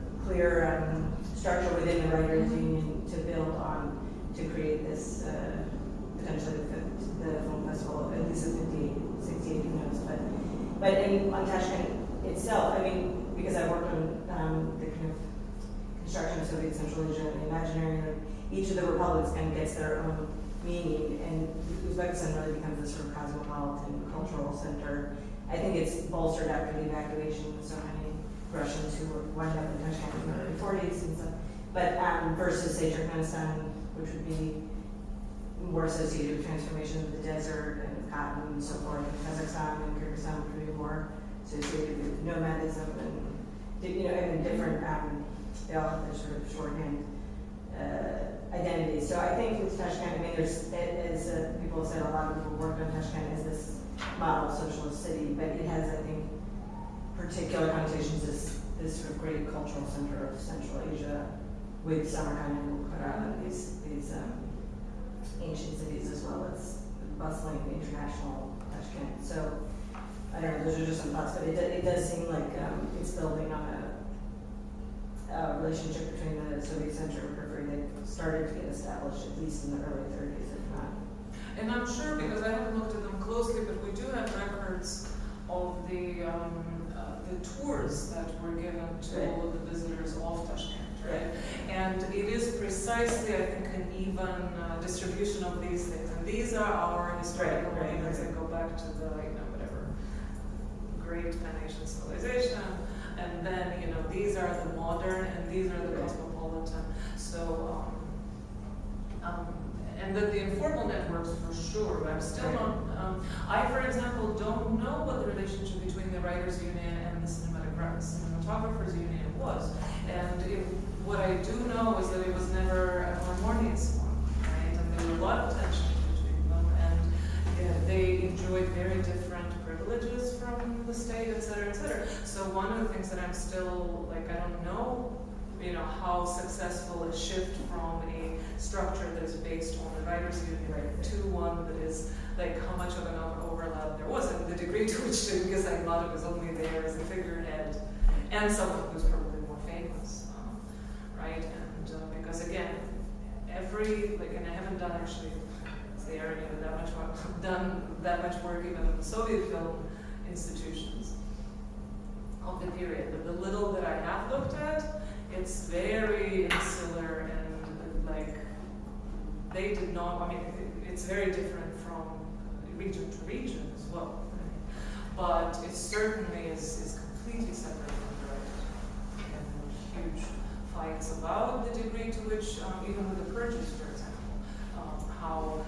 structure within the Writers' Union to build on, to create this, potentially the film festival, at least of 58, 68, who knows. But on Tashkent itself, I mean, because I worked on the kind of construction of Soviet Central Asia and the imaginary, each of the republics kind of gets their own meaning, and Uzbekistan really becomes this sort of cosmopolitan cultural center. I think it's bolstered after the evacuation of so many Russians who wound up in Tashkent in the early 40s and stuff. But versus, say, Turkmenistan, which would be more associated with transformation of the desert and cotton and so forth. Kazakhstan and Kyrgyzstan would be more associated with nomadism and different, they all have their sort of shorthand identities. So I think with Tashkent, I mean, there's, as people have said, a lot of people work on Tashkent as this model socialist city, but it has, I think, particular connotations as this sort of great cultural center of Central Asia, with Samarkand and Bukhara, these ancient cities, as well as bustling international Tashkent. So I don't know; those are just some thoughts, but it does seem like it's building on a relationship between the Soviet center and periphery that started to get established, at least in the early 30s, if not. And I'm sure, because I haven't looked at them closely, but we do have records of the tours that were given to all of the visitors of Tashkent, right? And it is precisely, I think, an even distribution of these things. And these are our historical monuments that go back to the, whatever, great Pan-Asian civilization. And then, these are the modern, and these are the cosmopolitan. So, and that the informal networks for sure, but I'm still not, I, for example, don't know what the relationship between the Writers' Union and the Cinematographers' Union was. And what I do know is that it was never a harmonious one, right? And there was a lot of tension between them, and they enjoyed very different privileges from the state, et cetera, et cetera. So one of the things that I'm still, I don't know, how successful a shift from a structure that is based on the Writers' Union to one that is, how much of an overlap there was, and the degree to which Genghis Aytmatov was only there as a figurehead, and someone who's probably more famous, right? And because again, and I haven't done actually, it's the irony of that much, done that much work even in the Soviet film institutions of the period. But the little that I have looked at, it's very insular and like they did not, I mean, it's very different from region to region as well. But it certainly is completely separate from the and huge fights about the degree to which, even with the purges, for example, how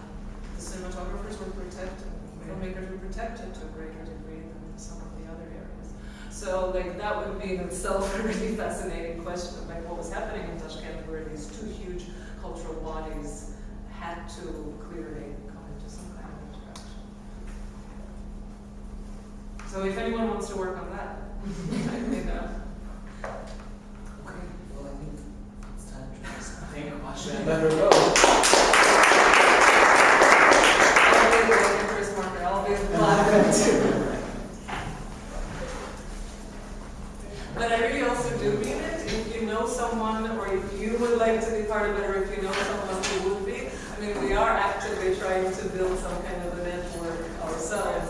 the cinematographers were protected, filmmakers were protected to a greater degree than some of the other areas. So like that would be in itself a really fascinating question of like what was happening in Tashkent where these two huge cultural bodies had to clearly come into some kind of interaction. So if anyone wants to work on that, let me know. Okay, well, I think it's time to ask the main question. Let her go. I'll be the first marker. I'll be glad too. But I really also do mean it. If you know someone, or if you would like to be part of it, or if you know someone who would be, I mean, we are actively trying to build some kind of a network ourselves,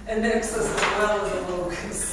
and nexus as well as a locus.